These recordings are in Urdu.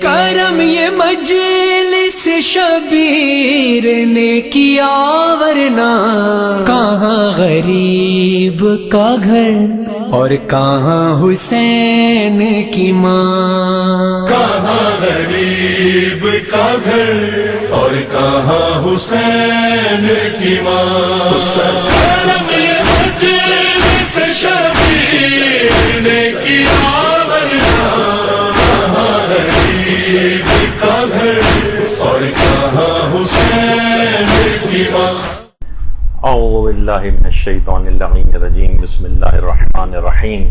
کرم یہ مجلس شبیر نے کیا ورنہ کہاں غریب کا گھر اور کہاں حسین کی ماں، کہاں غریب کا گھر اور کہاں حسین کی ماں۔ کرم یہ مجلس شبیر نے کیا ورنہ کہاں غریب کا گھر اور کہاں حسین کی ماں۔ اعوذ باللہ من الشیطان اللعین الرجیم، بسم اللہ الرحمن الرحیم،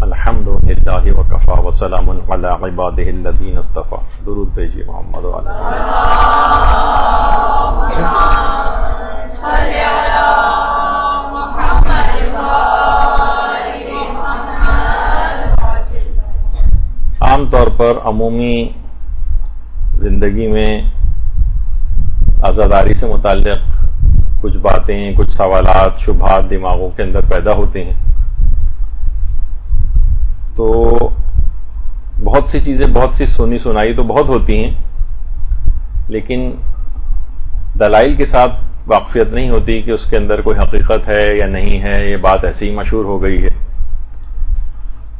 الحمد للہ وکفی وسلام علی عبادہ الذین اصطفی۔ درود بھیجیے محمد وعلی عام طور پر عمومی زندگی میں عزاداری سے متعلق کچھ باتیں، کچھ سوالات، شبہات دماغوں کے اندر پیدا ہوتے ہیں، تو بہت سی چیزیں، بہت سی سنی سنائی تو بہت ہوتی ہیں، لیکن دلائل کے ساتھ واقفیت نہیں ہوتی کہ اس کے اندر کوئی حقیقت ہے یا نہیں ہے، یہ بات ایسے ہی مشہور ہو گئی ہے۔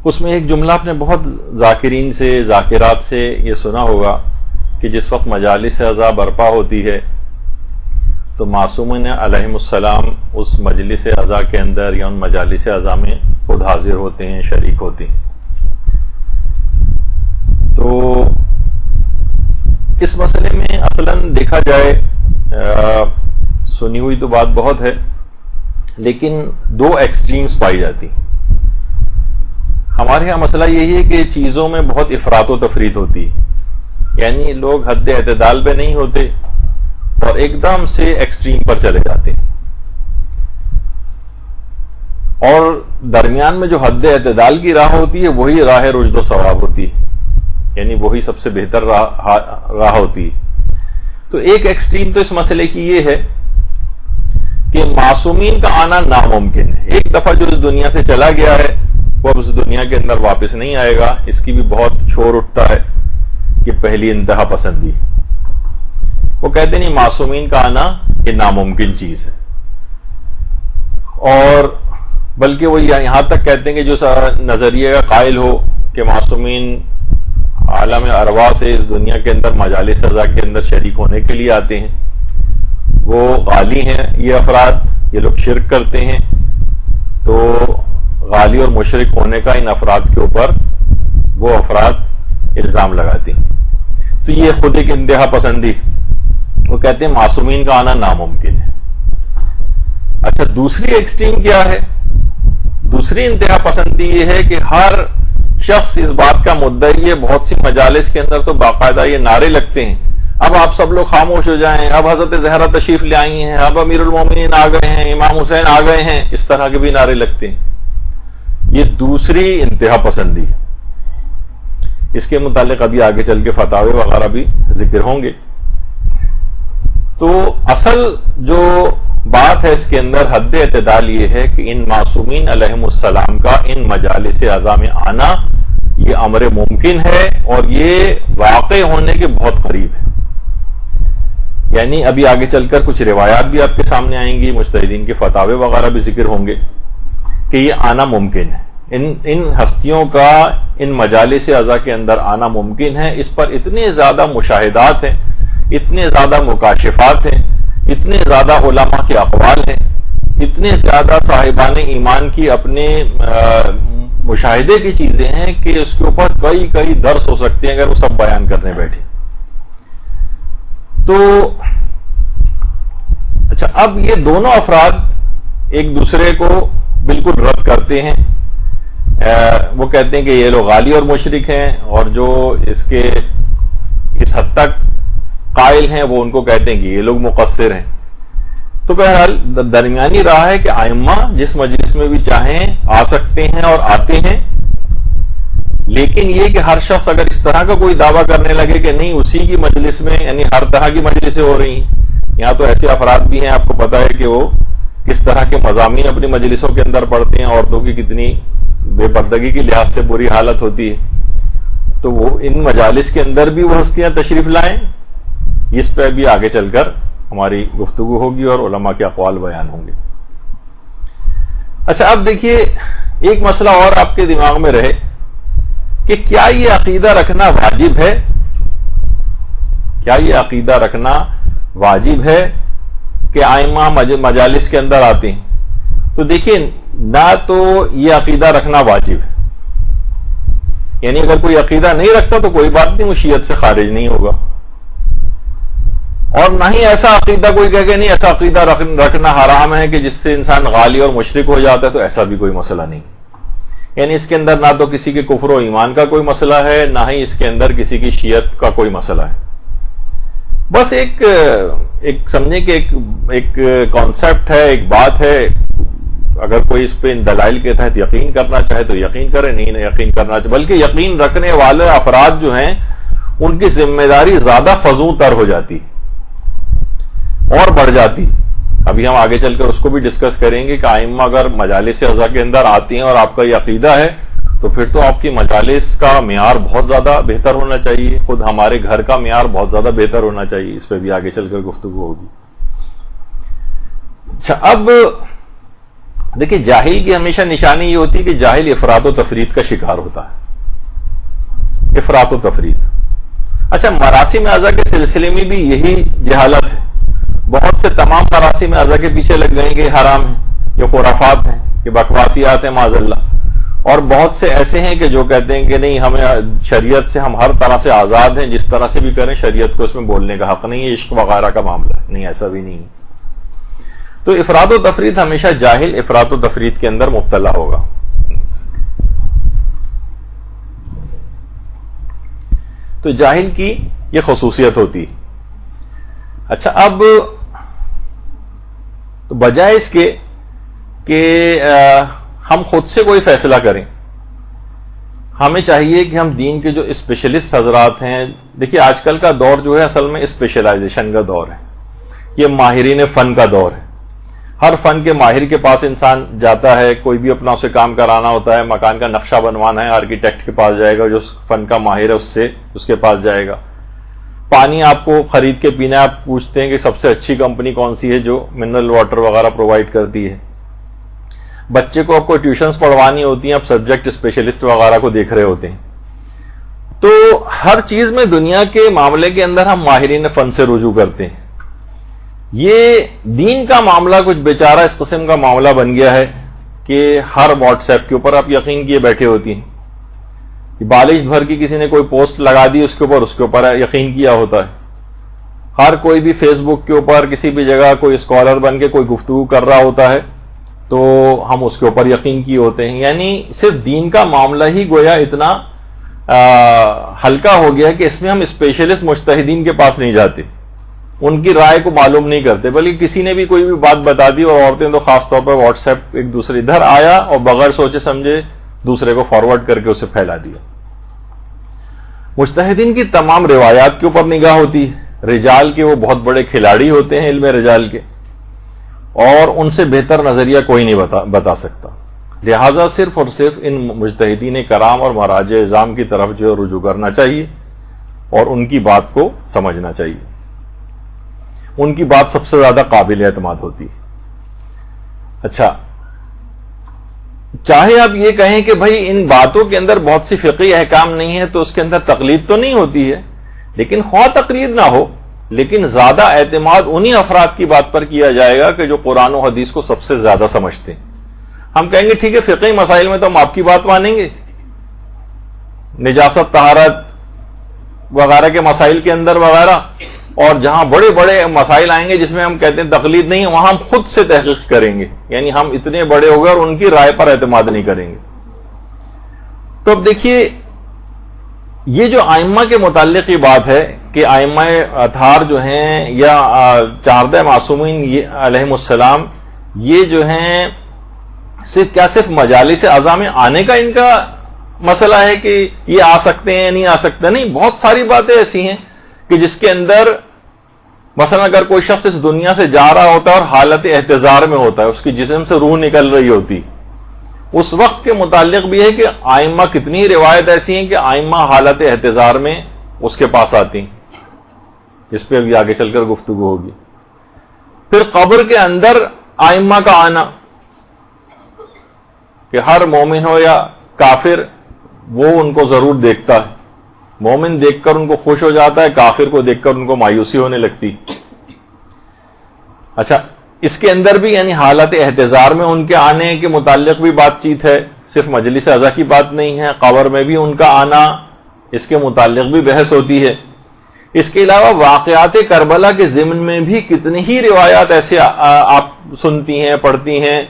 اس میں ایک جملہ آپ نے بہت ذاکرین سے، ذاکرات سے یہ سنا ہوگا کہ جس وقت مجالس عزا برپا ہوتی ہے تو معصومین علیہم السلام اس مجلس عزا کے اندر یا ان مجالس عزا میں خود حاضر ہوتے ہیں، شریک ہوتے ہیں۔ تو اس مسئلے میں اصلاً دیکھا جائے سنی ہوئی تو بات بہت ہے، لیکن دو ایکسٹریمز پائی جاتی ہیں۔ ہمارے ہاں مسئلہ یہی ہے کہ چیزوں میں بہت افراط و تفریط ہوتی ہے، یعنی لوگ حد اعتدال پہ نہیں ہوتے اور ایک دم سے ایکسٹریم پر چلے جاتے ہیں، اور درمیان میں جو حد اعتدال کی راہ ہوتی ہے وہی راہ رشد و ثواب ہوتی ہے، یعنی وہی سب سے بہتر راہ ہوتی ہے۔ تو ایک ایکسٹریم تو اس مسئلے کی یہ ہے کہ معصومین کا آنا ناممکن ہے، ایک دفعہ جو اس دنیا سے چلا گیا ہے وہ اب اس دنیا کے اندر واپس نہیں آئے گا۔ اس کی بھی بہت شور اٹھتا ہے کہ پہلی انتہا پسندی، وہ کہتے نہیں معصومین کا آنا یہ ناممکن چیز ہے، اور بلکہ وہ یہاں تک کہتے ہیں کہ جو نظریے کا قائل ہو کہ معصومین عالم ارواح سے اس دنیا کے اندر مجالس عزا کے اندر شریک ہونے کے لیے آتے ہیں، وہ غالی ہیں یہ افراد، یہ لوگ شرک کرتے ہیں، تو غالی اور مشرک ہونے کا ان افراد کے اوپر وہ افراد الزام لگاتے ہیں۔ تو یہ خود ایک انتہا پسندی، وہ کہتے ہیں معصومین کا آنا ناممکن ہے۔ اچھا، دوسری ایکسٹریم کیا ہے؟ دوسری انتہا پسندی یہ ہے کہ ہر شخص اس بات کا مدعی ہے، بہت سی مجالس کے اندر تو باقاعدہ یہ نعرے لگتے ہیں، اب آپ سب لوگ خاموش ہو جائیں، اب حضرت زہرا تشریف لے آئی ہیں، اب امیر المومنین آ گئے ہیں، امام حسین آ گئے ہیں، اس طرح کے بھی نعرے لگتے ہیں۔ یہ دوسری انتہا پسندی ہے، اس کے متعلق ابھی آگے چل کے فتاوی وغیرہ بھی ذکر ہوں گے۔ تو اصل جو بات ہے اس کے اندر حد اعتدال یہ ہے کہ ان معصومین علیہم السلام کا ان مجالس عزا میں آنا یہ امر ممکن ہے، اور یہ واقع ہونے کے بہت قریب ہے۔ یعنی ابھی آگے چل کر کچھ روایات بھی آپ کے سامنے آئیں گی، مجتہدین کے فتاوی وغیرہ بھی ذکر ہوں گے کہ یہ آنا ممکن ہے، ان ہستیوں کا ان مجالس عزا کے اندر آنا ممکن ہے۔ اس پر اتنے زیادہ مشاہدات ہیں، اتنے زیادہ مکاشفات ہیں، اتنے زیادہ علماء کے اقوال ہیں، اتنے زیادہ صاحبان ایمان کی اپنے مشاہدے کی چیزیں ہیں کہ اس کے اوپر کئی درس ہو سکتے ہیں اگر وہ سب بیان کرنے بیٹھے۔ تو اچھا، اب یہ دونوں افراد ایک دوسرے کو بالکل رد کرتے ہیں، وہ کہتے ہیں کہ یہ لوگ غالی اور مشرک ہیں، اور جو اس حد تک قائل ہیں وہ ان کو کہتے ہیں کہ یہ لوگ مقصر ہیں۔ تو بہرحال درمیانی راہ ہے کہ ائمہ جس مجلس میں بھی چاہیں آ سکتے ہیں اور آتے ہیں، لیکن یہ کہ ہر شخص اگر اس طرح کا کوئی دعویٰ کرنے لگے کہ نہیں اسی کی مجلس میں، یعنی ہر طرح کی مجلسیں ہو رہی ہیں، یہاں تو ایسے افراد بھی ہیں آپ کو پتا ہے کہ وہ کس طرح کے مضامین اپنی مجلسوں کے اندر پڑھتے ہیں، عورتوں کی کتنی بے پردگی کے لحاظ سے بری حالت ہوتی ہے، تو وہ ان مجالس کے اندر بھی وہ ہستیاں تشریف لائیں. اس پہ بھی آگے چل کر ہماری گفتگو ہوگی اور علماء کے اقوال بیان ہوں گے. اچھا اب دیکھیے ایک مسئلہ اور آپ کے دماغ میں رہے کہ کیا یہ عقیدہ رکھنا واجب ہے؟ کیا یہ عقیدہ رکھنا واجب ہے کہ ائمہ مجالس کے اندر آتے ہیں؟ تو دیکھیے نہ تو یہ عقیدہ رکھنا واجب ہے، یعنی اگر کوئی عقیدہ نہیں رکھتا تو کوئی بات نہیں، وہ شیعت سے خارج نہیں ہوگا، اور نہ ہی ایسا عقیدہ کوئی کہے کہ نہیں ایسا عقیدہ رکھنا حرام ہے کہ جس سے انسان غالی اور مشرک ہو جاتا ہے، تو ایسا بھی کوئی مسئلہ نہیں. یعنی اس کے اندر نہ تو کسی کے کفر و ایمان کا کوئی مسئلہ ہے، نہ ہی اس کے اندر کسی کی شیعت کا کوئی مسئلہ ہے. بس ایک سمجھیں کہ ایک کانسیپٹ ہے، ایک بات ہے. اگر کوئی اس پہ دلائل کے تحت یقین کرنا چاہے تو یقین کرے، نہیں یقین کرنا چاہے، بلکہ یقین رکھنے والے افراد جو ہیں ان کی ذمہ داری زیادہ فزوں تر ہو جاتی اور بڑھ جاتی. ابھی ہم آگے چل کر اس کو بھی ڈسکس کریں گے کہ ائمہ اگر مجالس اعضاء کے اندر آتی ہیں اور آپ کا یہ عقیدہ ہے تو پھر تو آپ کی مجالس کا معیار بہت زیادہ بہتر ہونا چاہیے، خود ہمارے گھر کا معیار بہت زیادہ بہتر ہونا چاہیے. اس پہ بھی آگے چل کر گفتگو ہوگی. اچھا اب دیکھیں جاہل کی ہمیشہ نشانی یہ ہوتی ہے کہ جاہل افراط و تفریط کا شکار ہوتا ہے. افراط و تفریط. اچھا مراسم اعضاء کے سلسلے میں بھی یہی جہالت ہے. بہت سے تمام مراسم اعضاء کے پیچھے لگ گئے کہ حرام ہیں، یہ خرافات ہیں، یہ بکواسیات ہیں معاذ اللہ. اور بہت سے ایسے ہیں کہ جو کہتے ہیں کہ نہیں ہمیں شریعت سے ہم ہر طرح سے آزاد ہیں، جس طرح سے بھی کریں، شریعت کو اس میں بولنے کا حق نہیں ہے، عشق وغیرہ کا معاملہ ہے. نہیں ایسا بھی نہیں ہے. تو افراط و تفریط ہمیشہ جاہل افراط و تفریط کے اندر مبتلا ہوگا. تو جاہل کی یہ خصوصیت ہوتی. اچھا اب تو بجائے اس کے کہ ہم خود سے کوئی فیصلہ کریں، ہمیں چاہیے کہ ہم دین کے جو اسپیشلسٹ حضرات ہیں، دیکھیے آج کل کا دور جو ہے اصل میں اسپیشلائزیشن کا دور ہے، یہ ماہرین فن کا دور ہے. ہر فن کے ماہر کے پاس انسان جاتا ہے، کوئی بھی اپنا اسے کام کرانا ہوتا ہے، مکان کا نقشہ بنوانا ہے، آرکیٹیکٹ کے پاس جائے گا، جو فن کا ماہر ہے اس کے پاس جائے گا. پانی آپ کو خرید کے پینا ہے، آپ پوچھتے ہیں کہ سب سے اچھی کمپنی کون سی ہے جو منرل واٹر وغیرہ پرووائڈ کرتی ہے. بچے کو آپ کو ٹیوشنز پڑھوانی ہوتی ہیں، آپ سبجیکٹ اسپیشلسٹ وغیرہ کو دیکھ رہے ہوتے ہیں. تو ہر چیز میں دنیا کے معاملے کے اندر ہم ماہرین فن سے رجوع کرتے ہیں. یہ دین کا معاملہ کچھ بیچارہ اس قسم کا معاملہ بن گیا ہے کہ ہر واٹس ایپ کے اوپر آپ یقین کیے بیٹھے ہوتی ہیں. بالش بھر کی کسی نے کوئی پوسٹ لگا دی، اس کے اوپر یقین کیا ہوتا ہے. ہر کوئی بھی فیس بک کے اوپر کسی بھی جگہ کوئی اسکالر بن کے کوئی گفتگو کر رہا ہوتا ہے تو ہم اس کے اوپر یقین کیے ہوتے ہیں. یعنی صرف دین کا معاملہ ہی گویا اتنا ہلکا ہو گیا کہ اس میں ہم اسپیشلسٹ مجتہدین کے پاس نہیں جاتے، ان کی رائے کو معلوم نہیں کرتے، بلکہ کسی نے بھی کوئی بھی بات بتا دی، اور عورتیں تو خاص طور پر واٹس ایپ ایک دوسرے ادھر آیا اور بغیر سوچے سمجھے دوسرے کو فارورڈ کر کے اسے پھیلا دیا. مجتہدین کی تمام روایات کے اوپر نگاہ ہوتی ہے. رجال کے وہ بہت بڑے کھلاڑی ہوتے ہیں علم رجال کے، اور ان سے بہتر نظریہ کوئی نہیں بتا سکتا. لہذا صرف اور صرف ان مجتہدین کرام اور مراجع اعظام کی طرف جو رجوع کرنا چاہیے اور ان کی بات کو سمجھنا چاہیے. ان کی بات سب سے زیادہ قابل اعتماد ہوتی ہے. اچھا چاہے آپ یہ کہیں کہ بھائی ان باتوں کے اندر بہت سی فقہی احکام نہیں ہے تو اس کے اندر تقلید تو نہیں ہوتی ہے، لیکن خواہ تقلید نہ ہو لیکن زیادہ اعتماد انہی افراد کی بات پر کیا جائے گا کہ جو قرآن و حدیث کو سب سے زیادہ سمجھتے ہیں. ہم کہیں گے ٹھیک ہے فقہی مسائل میں تو ہم آپ کی بات مانیں گے، نجاست طہارت وغیرہ کے مسائل کے اندر وغیرہ، اور جہاں بڑے بڑے مسائل آئیں گے جس میں ہم کہتے ہیں تقلید نہیں، وہاں ہم خود سے تحقیق کریں گے. یعنی ہم اتنے بڑے ہو گئے اور ان کی رائے پر اعتماد نہیں کریں گے. تو اب دیکھیے یہ جو ائمہ کے متعلق یہ بات ہے کہ ائمہ اطہار جو ہیں یا 14 معصومین علیہم السلام، یہ جو ہیں صرف مجالس اعضاء میں آنے کا ان کا مسئلہ ہے کہ یہ آ سکتے ہیں نہیں آ سکتے. نہیں، بہت ساری باتیں ایسی ہیں کہ جس کے اندر مثلا اگر کوئی شخص اس دنیا سے جا رہا ہوتا ہے اور حالت احتضار میں ہوتا ہے، اس کی جسم سے روح نکل رہی ہوتی، اس وقت کے متعلق بھی ہے کہ آئمہ کتنی روایت ایسی ہیں کہ آئمہ حالت احتضار میں اس کے پاس آتی ہیں، جس پہ ابھی آگے چل کر گفتگو ہوگی. پھر قبر کے اندر آئمہ کا آنا کہ ہر مومن ہو یا کافر وہ ان کو ضرور دیکھتا ہے. مومن دیکھ کر ان کو خوش ہو جاتا ہے، کافر کو دیکھ کر ان کو مایوسی ہونے لگتی. اچھا، اس کے اندر بھی یعنی حالت احتضار میں ان کے آنے کے متعلق بھی بات چیت ہے، صرف مجلس عزا کی بات نہیں ہے. قبر میں بھی ان کا آنا، اس کے متعلق بھی بحث ہوتی ہے. اس کے علاوہ واقعات کربلا کے ضمن میں بھی کتنی ہی روایات ایسے آپ سنتی ہیں، پڑھتی ہیں.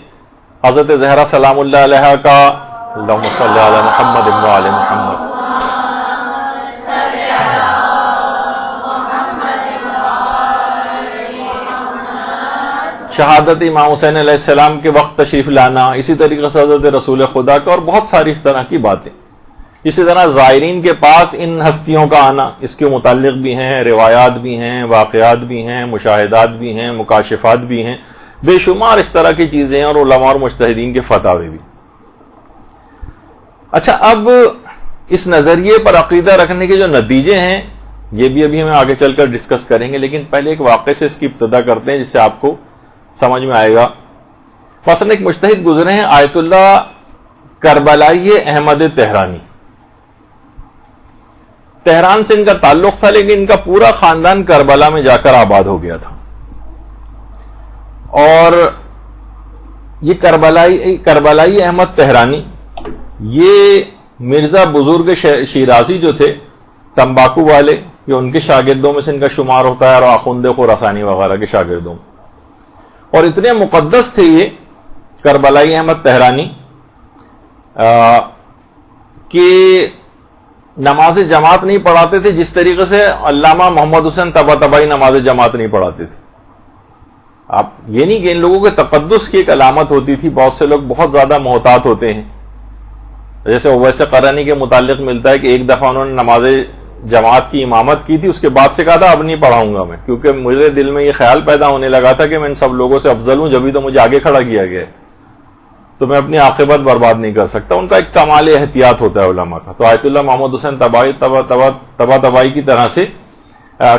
حضرت زہرا سلام اللہ علیہ کا اللہم صلی علی محمد و علی محمد، شہادت امام حسین علیہ السلام کے وقت تشریف لانا، اسی طریقے سے حضرت رسول خدا کا، اور بہت ساری اس طرح کی باتیں. اسی طرح زائرین کے پاس ان ہستیوں کا آنا، اس کے متعلق بھی ہیں روایات بھی ہیں، واقعات بھی ہیں، مشاہدات بھی ہیں، مکاشفات بھی ہیں، بے شمار اس طرح کی چیزیں ہیں، اور علماء اور مجتہدین کے فتاوی بھی. اچھا، اب اس نظریے پر عقیدہ رکھنے کے جو نتیجے ہیں یہ بھی ابھی ہم آگے چل کر ڈسکس کریں گے، لیکن پہلے ایک واقعے سے اس کی ابتدا کرتے ہیں جس سے آپ کو سمجھ میں آئے گا. مثلا ایک مجتہد گزرے ہیں آیت اللہ کربلائی احمد تہرانی. تہران سے ان کا تعلق تھا، لیکن ان کا پورا خاندان کربلا میں جا کر آباد ہو گیا تھا. اور یہ کربلائی احمد تہرانی یہ مرزا بزرگ شیرازی جو تھے تمباکو والے، یہ ان کے شاگردوں میں سے ان کا شمار ہوتا ہے، اور آخوند خراسانی وغیرہ کے شاگردوں میں. اور اتنے مقدس تھے یہ کربلائی احمد تہرانی کہ نماز جماعت نہیں پڑھاتے تھے، جس طریقے سے علامہ محمد حسین طباطبائی نماز جماعت نہیں پڑھاتے تھے. آپ یہ نہیں کہ ان لوگوں کے تقدس کی ایک علامت ہوتی تھی. بہت سے لوگ بہت زیادہ محتاط ہوتے ہیں، جیسے اویس قرنی کے متعلق ملتا ہے کہ ایک دفعہ انہوں نے نماز جماعت کی امامت کی تھی، اس کے بعد سے کہا تھا اب نہیں پڑھاؤں گا میں، کیونکہ مجھے دل میں یہ خیال پیدا ہونے لگا تھا کہ میں ان سب لوگوں سے افضل ہوں، جبھی تو مجھے آگے کھڑا کیا گیا ہے، تو میں اپنی عاقبت برباد نہیں کر سکتا. ان کا ایک کمال احتیاط ہوتا ہے علماء کا. تو آیت اللہ محمد حسین طباطبائی کی طرح سے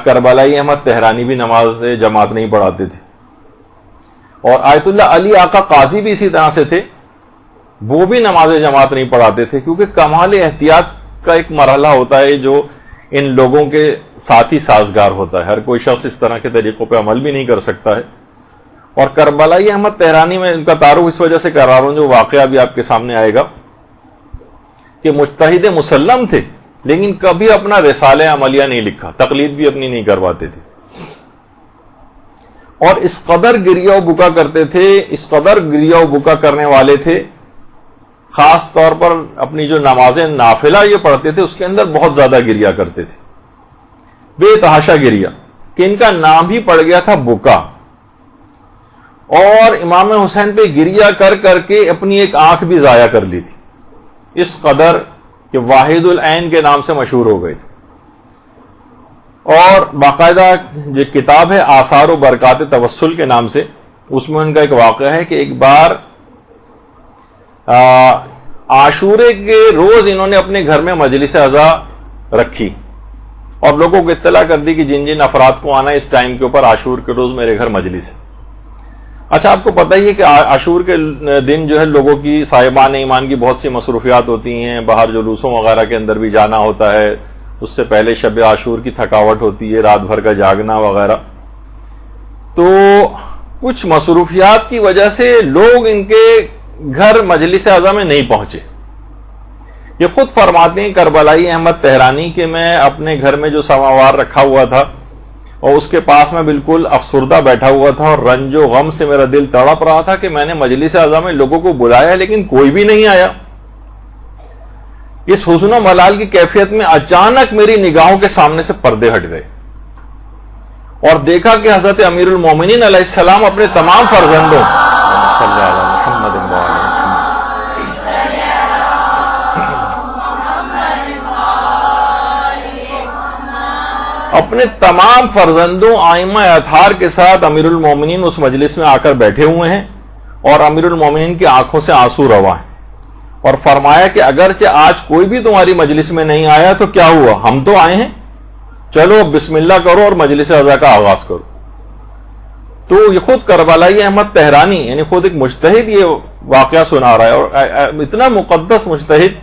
کربلائی احمد تہرانی بھی نماز جماعت نہیں پڑھاتے تھے. اور آیت اللہ علی آقا قاضی بھی اسی طرح سے تھے، وہ بھی نماز جماعت نہیں پڑھاتے تھے، کیونکہ کمال احتیاط کا ایک مرحلہ ہوتا ہے جو ان لوگوں کے ساتھ ہی سازگار ہوتا ہے. ہر کوئی شخص اس طرح کے طریقوں پہ عمل بھی نہیں کر سکتا ہے. اور کربلائی احمد تہرانی میں ان کا تعارف اس وجہ سے کر رہا ہوں، جو واقعہ بھی آپ کے سامنے آئے گا، کہ مجتہد مسلم تھے لیکن کبھی اپنا رسالہ عملیہ نہیں لکھا، تقلید بھی اپنی نہیں کرواتے تھے. اور اس قدر گریہ و بکا کرتے تھے، اس قدر گریہ و بکا کرنے والے تھے، خاص طور پر اپنی جو نمازیں نافلہ یہ پڑھتے تھے اس کے اندر بہت زیادہ گریہ کرتے تھے، بے تحاشا گریہ، کہ ان کا نام ہی پڑ گیا تھا بکا. اور امام حسین پہ گریہ کر کر کے اپنی ایک آنکھ بھی ضائع کر لی تھی، اس قدر کہ واحد العین کے نام سے مشہور ہو گئے تھے. اور باقاعدہ جو کتاب ہے آثار و برکات توسل کے نام سے، اس میں ان کا ایک واقعہ ہے کہ ایک بار عاشورے کے روز انہوں نے اپنے گھر میں مجلس عزا رکھی اور لوگوں کو اطلاع کر دی کہ جن جن افراد کو آنا ہے اس ٹائم کے اوپر عاشور کے روز میرے گھر مجلس ہے. اچھا، آپ کو پتہ ہی ہے کہ عاشور کے دن جو ہے لوگوں کی صاحبان ایمان کی بہت سی مصروفیات ہوتی ہیں، باہر جلوسوں وغیرہ کے اندر بھی جانا ہوتا ہے، اس سے پہلے شب عاشور کی تھکاوٹ ہوتی ہے، رات بھر کا جاگنا وغیرہ. تو کچھ مصروفیات کی وجہ سے لوگ ان کے گھر مجلس عزا میں نہیں پہنچے. یہ خود فرماتے ہیں کربلائی احمد تہرانی کہ میں اپنے گھر میں جو سماوار رکھا ہوا تھا اور اس کے پاس میں بالکل افسردہ بیٹھا ہوا تھا اور رنج و غم سے میرا دل تڑپ رہا تھا کہ میں نے مجلس عزا میں لوگوں کو بلایا لیکن کوئی بھی نہیں آیا. اس حزن و ملال کی کیفیت میں اچانک میری نگاہوں کے سامنے سے پردے ہٹ گئے اور دیکھا کہ حضرت امیر المومنین علیہ السلام اپنے تمام فرزندوں اپنے تمام فرزندوں ائمہ اطہار کے ساتھ امیر المومنین اس مجلس میں آ کر بیٹھے ہوئے ہیں اور امیر المومنین کی آنکھوں سے آنسو رواں ہیں. اور فرمایا کہ اگرچہ آج کوئی بھی تمہاری مجلس میں نہیں آیا تو کیا ہوا, ہم تو آئے ہیں, چلو بسم اللہ کرو اور مجلس عزا کا آغاز کرو. تو یہ خود کربلائی احمد طہرانی یعنی خود ایک مجتہد یہ واقعہ سنا رہا ہے, اور اتنا مقدس مجتہد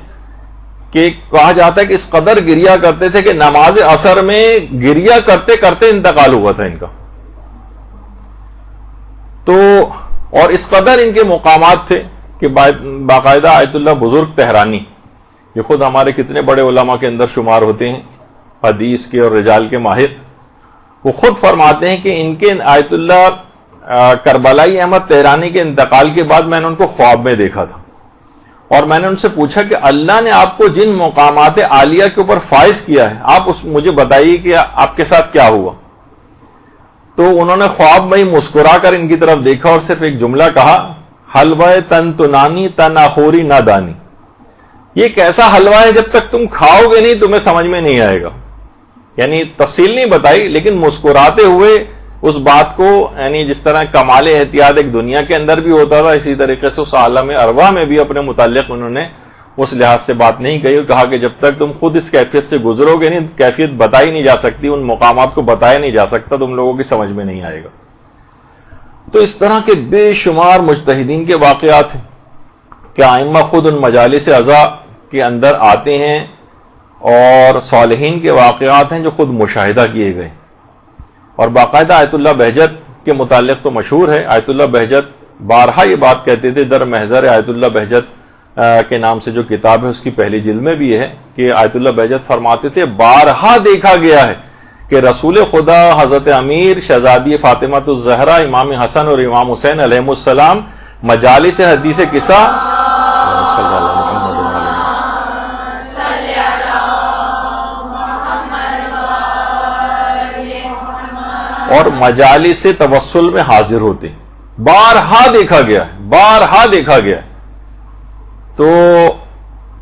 کہ کہا جاتا ہے کہ اس قدر گریا کرتے تھے کہ نماز عصر میں گریا کرتے کرتے انتقال ہوا تھا ان کا. تو اور اس قدر ان کے مقامات تھے کہ باقاعدہ آیت اللہ بزرگ طہرانی, یہ خود ہمارے کتنے بڑے علماء کے اندر شمار ہوتے ہیں, حدیث کے اور رجال کے ماہر, وہ خود فرماتے ہیں کہ ان کے آیت اللہ کربلائی احمد طہرانی کے انتقال کے بعد میں نے ان کو خواب میں دیکھا تھا, اور میں نے ان سے پوچھا کہ اللہ نے آپ کو جن مقامات عالیہ کے اوپر فائز کیا ہے آپ مجھے بتائیے کہ آپ کے ساتھ کیا ہوا. تو انہوں نے خواب میں ہی مسکرا کر ان کی طرف دیکھا اور صرف ایک جملہ کہا, حلوہ تن تنانی تن آخوری نہ دانی. یہ کیسا حلوہ ہے جب تک تم کھاؤ گے نہیں تمہیں سمجھ میں نہیں آئے گا. یعنی تفصیل نہیں بتائی لیکن مسکراتے ہوئے اس بات کو, یعنی جس طرح کمال احتیاط ایک دنیا کے اندر بھی ہوتا تھا اسی طریقے سے اس عالم ارواح میں بھی اپنے متعلق انہوں نے اس لحاظ سے بات نہیں کہی, کہا کہ جب تک تم خود اس کیفیت سے گزرو گے نہیں کیفیت بتائی نہیں جا سکتی, ان مقامات کو بتایا نہیں جا سکتا, تم لوگوں کی سمجھ میں نہیں آئے گا. تو اس طرح کے بے شمار مجتہدین کے واقعات ہیں کہ ائمہ خود ان مجالس عزا کے اندر آتے ہیں, اور صالحین کے واقعات ہیں جو خود مشاہدہ کیے گئے. اور باقاعدہ آیت اللہ بہجت کے متعلق تو مشہور ہے, آیت اللہ بہجت بارہا یہ بات کہتے تھے, در محضر آیت اللہ بہجت کے نام سے جو کتاب ہے اس کی پہلی جلد میں بھی ہے کہ آیت اللہ بہجت فرماتے تھے بارہا دیکھا گیا ہے کہ رسول خدا حضرت امیر شہزادی فاطمہ الزہرا امام حسن اور امام حسین علیہ السلام مجالس حدیث قصہ اور مجالس توسل میں حاضر ہوتے. بارہا دیکھا گیا ہے, بارہا دیکھا گیا ہے. تو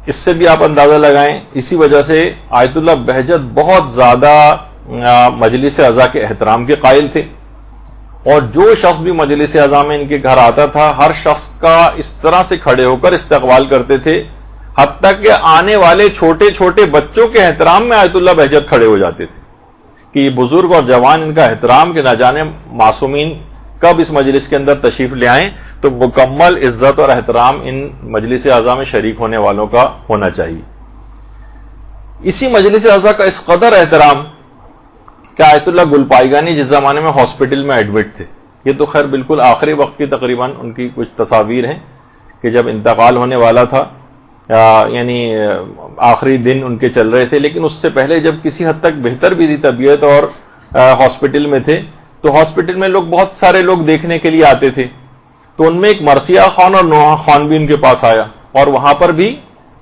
اس سے بھی آپ اندازہ لگائیں, اسی وجہ سے آیت اللہ بہجت بہت زیادہ مجلس عزا کے احترام کے قائل تھے, اور جو شخص بھی مجلس عزا میں ان کے گھر آتا تھا ہر شخص کا اس طرح سے کھڑے ہو کر استقبال کرتے تھے, حتیٰ کہ آنے والے چھوٹے چھوٹے بچوں کے احترام میں آیت اللہ بہجت کھڑے ہو جاتے تھے کہ یہ بزرگ اور جوان ان کا احترام کہ نہ جانے معصومین کب اس مجلس کے اندر تشریف لے آئیں, تو مکمل عزت اور احترام ان مجلس اعضاء میں شریک ہونے والوں کا ہونا چاہیے. اسی مجلس اعضاء کا اس قدر احترام کہ آیت اللہ گلپائیگانی جس زمانے میں ہاسپٹل میں ایڈمٹ تھے, یہ تو خیر بالکل آخری وقت کی تقریباً ان کی کچھ تصاویر ہیں کہ جب انتقال ہونے والا تھا, یعنی آخری دن ان کے چل رہے تھے, لیکن اس سے پہلے جب کسی حد تک بہتر بھی تھی طبیعت اور ہاسپٹل میں تھے, تو ہاسپٹل میں بہت سارے لوگ دیکھنے کے لیے آتے تھے. تو ان میں ایک مرثیہ خان اور نوحہ خان بھی ان کے پاس آیا, اور وہاں پر بھی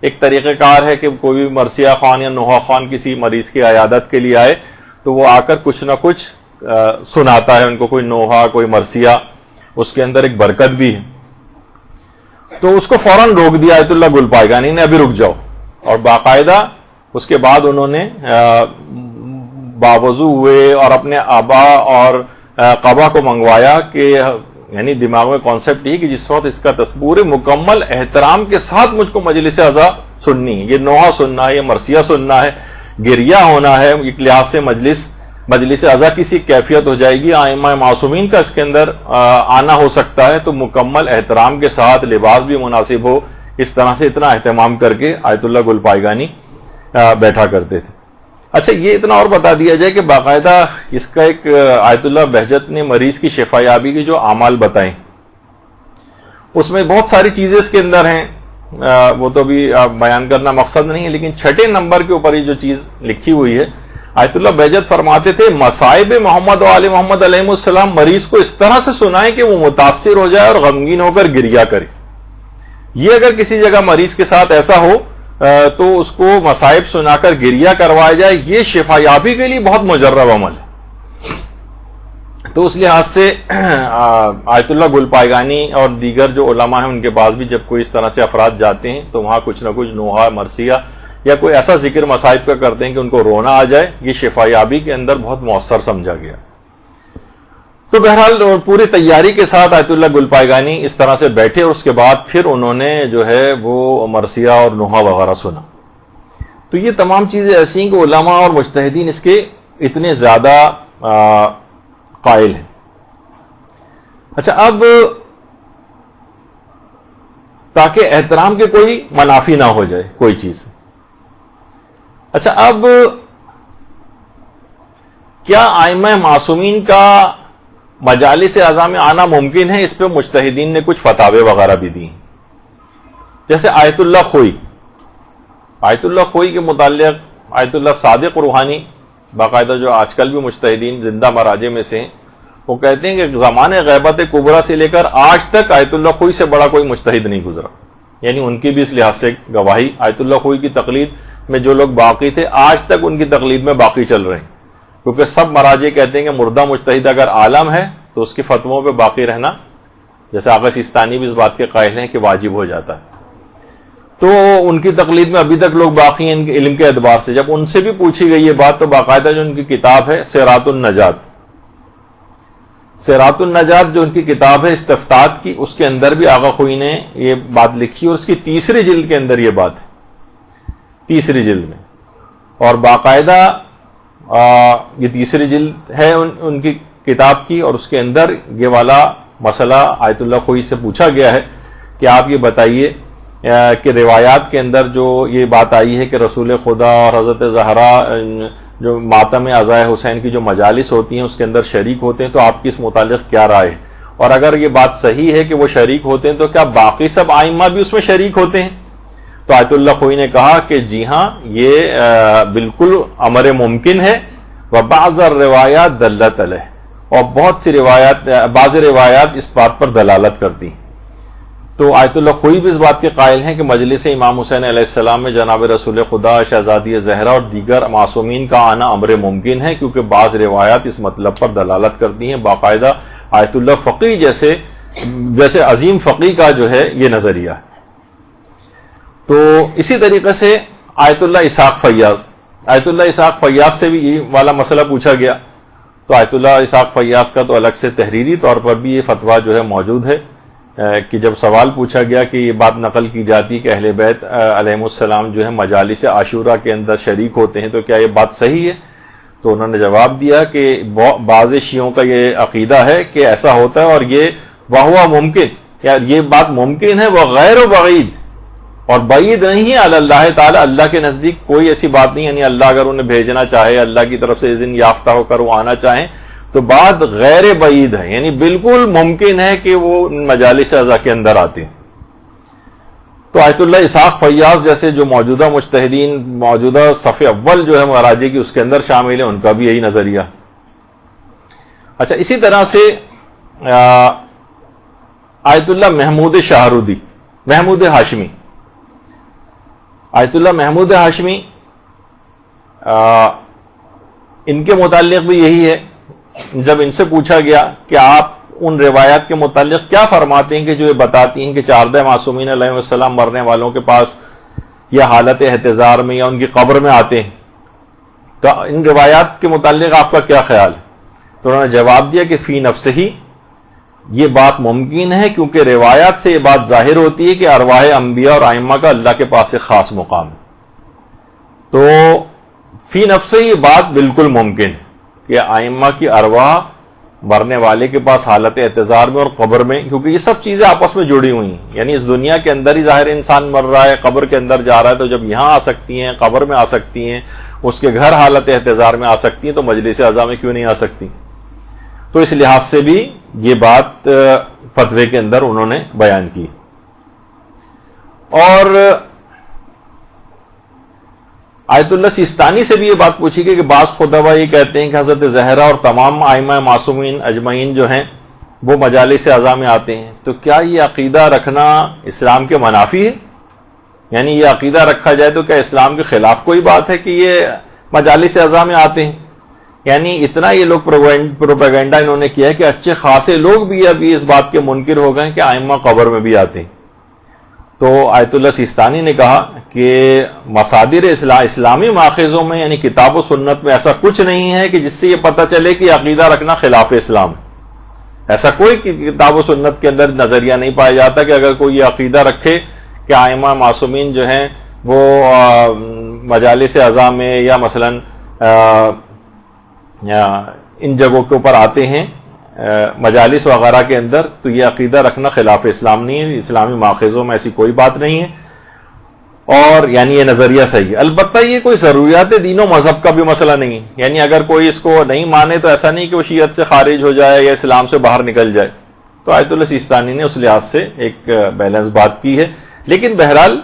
ایک طریقہ کار ہے کہ کوئی بھی مرثیہ خان یا نوحہ خان کسی مریض کی عیادت کے لیے آئے تو وہ آ کر کچھ نہ کچھ سناتا ہے ان کو, کوئی نوحہ کوئی مرثیہ, اس کے اندر ایک برکت بھی ہے. تو اس کو فوراً روک دیا آیت اللہ گلپائیگانی نے, ابھی رک جاؤ, اور باقاعدہ اس کے بعد انہوں نے باوضو ہوئے اور اپنے آبا اور قبا کو منگوایا کہ یعنی دماغ میں کانسیپٹ یہ کہ جس وقت اس کا تصور مکمل احترام کے ساتھ مجھ کو مجلس عزا سننی ہے, یہ نوحہ سننا ہے, یہ مرثیہ سننا ہے, گریہ ہونا ہے, ایک لحاظ سے مجلس عزا کی سی کیفیت ہو جائے گی, ائمہ معصومین کا اس کے اندر آنا ہو سکتا ہے, تو مکمل احترام کے ساتھ لباس بھی مناسب ہو, اس طرح سے اتنا اہتمام کر کے آیت اللہ گلپائیگانی بیٹھا کرتے تھے. اچھا, یہ اتنا اور بتا دیا جائے کہ باقاعدہ اس کا ایک آیت اللہ بہجت نے مریض کی شفا یابی کی جو اعمال بتائیں, اس میں بہت ساری چیزیں اس کے اندر ہیں, وہ تو بھی بیان کرنا مقصد نہیں ہے, لیکن 6 نمبر کے اوپر یہ جو چیز لکھی ہوئی ہے, آیت اللہ بہجت فرماتے تھے مصائب محمد و آل محمد علیہ السلام مریض کو اس طرح سے سنائیں کہ وہ متاثر ہو جائے اور غمگین ہو کر گریہ کرے. یہ اگر کسی جگہ مریض کے ساتھ ایسا ہو تو اس کو مصائب سنا کر گریہ کروایا جائے, یہ شفا یابی کے لیے بہت مجرب عمل ہے. تو اس لحاظ سے آیت اللہ گلپائیگانی اور دیگر جو علماء ہیں ان کے پاس بھی جب کوئی اس طرح سے افراد جاتے ہیں تو وہاں کچھ نہ کچھ نوحہ مرثیہ یا کوئی ایسا ذکر مصائب کا کرتے ہیں کہ ان کو رونا آ جائے, یہ شفا یابی کے اندر بہت مؤثر سمجھا گیا. تو بہرحال پوری تیاری کے ساتھ آیت اللہ گل پائگانی اس طرح سے بیٹھے، اور اس کے بعد پھر انہوں نے جو ہے وہ مرثیہ اور نوحہ وغیرہ سنا. تو یہ تمام چیزیں ایسی ہیں کہ علماء اور مجتہدین اس کے اتنے زیادہ قائل ہیں. اچھا، اب تاکہ احترام کے کوئی منافی نہ ہو جائے کوئی چیز. اچھا، اب کیا ائمہ معصومین کا مجالس اعضاء میں آنا ممکن ہے؟ اس پہ مجتہدین نے کچھ فتاوے وغیرہ بھی دی ہیں. جیسے آیت اللہ خوئی کے متعلق آیت اللہ صادق روحانی باقاعدہ جو آج کل بھی مجتہدین زندہ مراجع میں سے ہیں، وہ کہتے ہیں کہ زمانے غیبت کبریٰ سے لے کر آج تک آیت اللہ خوئی سے بڑا کوئی مجتہد نہیں گزرا. یعنی ان کی بھی اس لحاظ سے گواہی، آیت اللہ خوئی کی تقلید میں جو لوگ باقی تھے آج تک ان کی تقلید میں باقی چل رہے ہیں، کیونکہ سب مراجع کہتے ہیں کہ مردہ مجتہد اگر عالم ہے تو اس کے فتووں پہ باقی رہنا، جیسے آغا سیستانی بھی اس بات کے قائل ہیں کہ واجب ہو جاتا ہے. تو ان کی تقلید میں ابھی تک لوگ باقی ہیں ان کے علم کے اعتبار سے. جب ان سے بھی پوچھی گئی یہ بات تو باقاعدہ جو ان کی کتاب ہے سیرات النجات جو ان کی کتاب ہے استفتاءات کی، اس کے اندر بھی آغا خوئی نے یہ بات لکھی، اور اس کی تیسری جلد کے اندر یہ بات ہے، تیسری جلد میں. اور باقاعدہ یہ تیسری جلد ہے ان کی کتاب کی، اور اس کے اندر یہ والا مسئلہ آیت اللہ خوئی سے پوچھا گیا ہے کہ آپ یہ بتائیے کہ روایات کے اندر جو یہ بات آئی ہے کہ رسول خدا اور حضرت زہرا جو ماتم عزائے حسین کی جو مجالس ہوتی ہیں اس کے اندر شریک ہوتے ہیں، تو آپ کی اس متعلق کیا رائے ہے؟ اور اگر یہ بات صحیح ہے کہ وہ شریک ہوتے ہیں تو کیا باقی سب ائمہ بھی اس میں شریک ہوتے ہیں؟ تو آیت اللہ خوئی نے کہا کہ جی ہاں، یہ بالکل امر ممکن ہے. وبعض الروایات دلت علیہ، اور بعض روایات اس بات پر دلالت کرتی ہیں. تو آیت اللہ خوئی بھی اس بات کے قائل ہیں کہ مجلس امام حسین علیہ السلام میں جناب رسول خدا، شہزادی زہرا اور دیگر معصومین کا آنا امر ممکن ہے، کیونکہ بعض روایات اس مطلب پر دلالت کرتی ہیں. باقاعدہ آیت اللہ فقی جیسے عظیم فقی کا جو ہے یہ نظریہ ہے. تو اسی طریقے سے آیت اللہ اسحاق فیاض سے بھی یہ والا مسئلہ پوچھا گیا. تو آیت اللہ اسحاق فیاض کا تو الگ سے تحریری طور پر بھی یہ فتویٰ جو ہے موجود ہے کہ جب سوال پوچھا گیا کہ یہ بات نقل کی جاتی کہ اہل بیت علیہم السلام جو ہے مجالس عاشورہ کے اندر شریک ہوتے ہیں، تو کیا یہ بات صحیح ہے؟ تو انہوں نے جواب دیا کہ بعض شیعوں کا یہ عقیدہ ہے کہ ایسا ہوتا ہے، اور یہ وہو ممکن، یہ بات ممکن ہے، وہ غیر بعید، اور بعید نہیں ہے اللہ تعالی، اللہ کے نزدیک کوئی ایسی بات نہیں. یعنی اللہ اگر انہیں بھیجنا چاہے، اللہ کی طرف سے اذن یافتہ ہو کر وہ آنا چاہیں تو بات غیر بعید ہے، یعنی بالکل ممکن ہے کہ وہ مجالس اعضاء کے اندر آتے ہیں. تو آیت اللہ اسحاق فیاض جیسے جو موجودہ مجتہدین موجودہ صف اول جو ہے مراجع کی اس کے اندر شامل ہیں، ان کا بھی یہی نظریہ. اچھا، اسی طرح سے آیت اللہ محمود ہاشمی آیت اللہ محمود ہاشمی ان کے متعلق بھی یہی ہے. جب ان سے پوچھا گیا کہ آپ ان روایات کے متعلق کیا فرماتے ہیں کہ جو یہ بتاتی ہیں کہ 14 معصومین علیہ السلام مرنے والوں کے پاس یا حالت احتضار میں یا ان کی قبر میں آتے ہیں، تو ان روایات کے متعلق آپ کا کیا خیال ہے؟ تو انہوں نے جواب دیا کہ فی نفسہ ہی یہ بات ممکن ہے، کیونکہ روایات سے یہ بات ظاہر ہوتی ہے کہ ارواح انبیاء اور ائمہ کا اللہ کے پاس ایک خاص مقام ہے. تو فی نفسہ یہ بات بالکل ممکن ہے کہ ائمہ کی ارواح مرنے والے کے پاس حالت احتضار میں اور قبر میں، کیونکہ یہ سب چیزیں آپس میں جڑی ہوئی ہیں. یعنی اس دنیا کے اندر ہی ظاہر انسان مر رہا ہے، قبر کے اندر جا رہا ہے، تو جب یہاں آ سکتی ہیں، قبر میں آ سکتی ہیں، اس کے گھر حالت احتضار میں آ سکتی ہیں، تو مجلس اعضاء میں کیوں نہیں آ سکتی؟ تو اس لحاظ سے بھی یہ بات فتوے کے اندر انہوں نے بیان کی. اور آیت اللہ سیستانی سے بھی یہ بات پوچھی گئی کہ بعض خطبہ یہ کہتے ہیں کہ حضرت زہرا اور تمام ائمہ معصومین اجمعین جو ہیں وہ مجالس اعضاء میں آتے ہیں، تو کیا یہ عقیدہ رکھنا اسلام کے منافی ہے؟ یعنی یہ عقیدہ رکھا جائے تو کیا اسلام کے خلاف کوئی بات ہے کہ یہ مجالس اعضاء میں آتے ہیں؟ یعنی اتنا یہ لوگ پروپیگنڈا انہوں نے کیا ہے کہ اچھے خاصے لوگ بھی ابھی اس بات کے منکر ہو گئے کہ ائمہ قبر میں بھی آتے ہیں. تو آیت اللہ سیستانی نے کہا کہ مصادر اسلامی ماخذوں میں یعنی کتاب و سنت میں ایسا کچھ نہیں ہے کہ جس سے یہ پتہ چلے کہ عقیدہ رکھنا خلاف اسلام ہے. ایسا کوئی کتاب و سنت کے اندر نظریہ نہیں پایا جاتا کہ اگر کوئی یہ عقیدہ رکھے کہ ائمہ معصومین جو ہیں وہ مجالس عزا میں یا مثلاً ان جگہوں کے اوپر آتے ہیں مجالس وغیرہ کے اندر، تو یہ عقیدہ رکھنا خلاف اسلام نہیں ہے، اسلامی ماخذوں میں ایسی کوئی بات نہیں ہے، اور یعنی یہ نظریہ صحیح ہے۔ البتہ یہ کوئی ضروریات دین و مذہب کا بھی مسئلہ نہیں ہے، یعنی اگر کوئی اس کو نہیں مانے تو ایسا نہیں کہ وہ شیعت سے خارج ہو جائے یا اسلام سے باہر نکل جائے۔ تو آیت اللہ سیستانی نے اس لحاظ سے ایک بیلنس بات کی ہے، لیکن بہرحال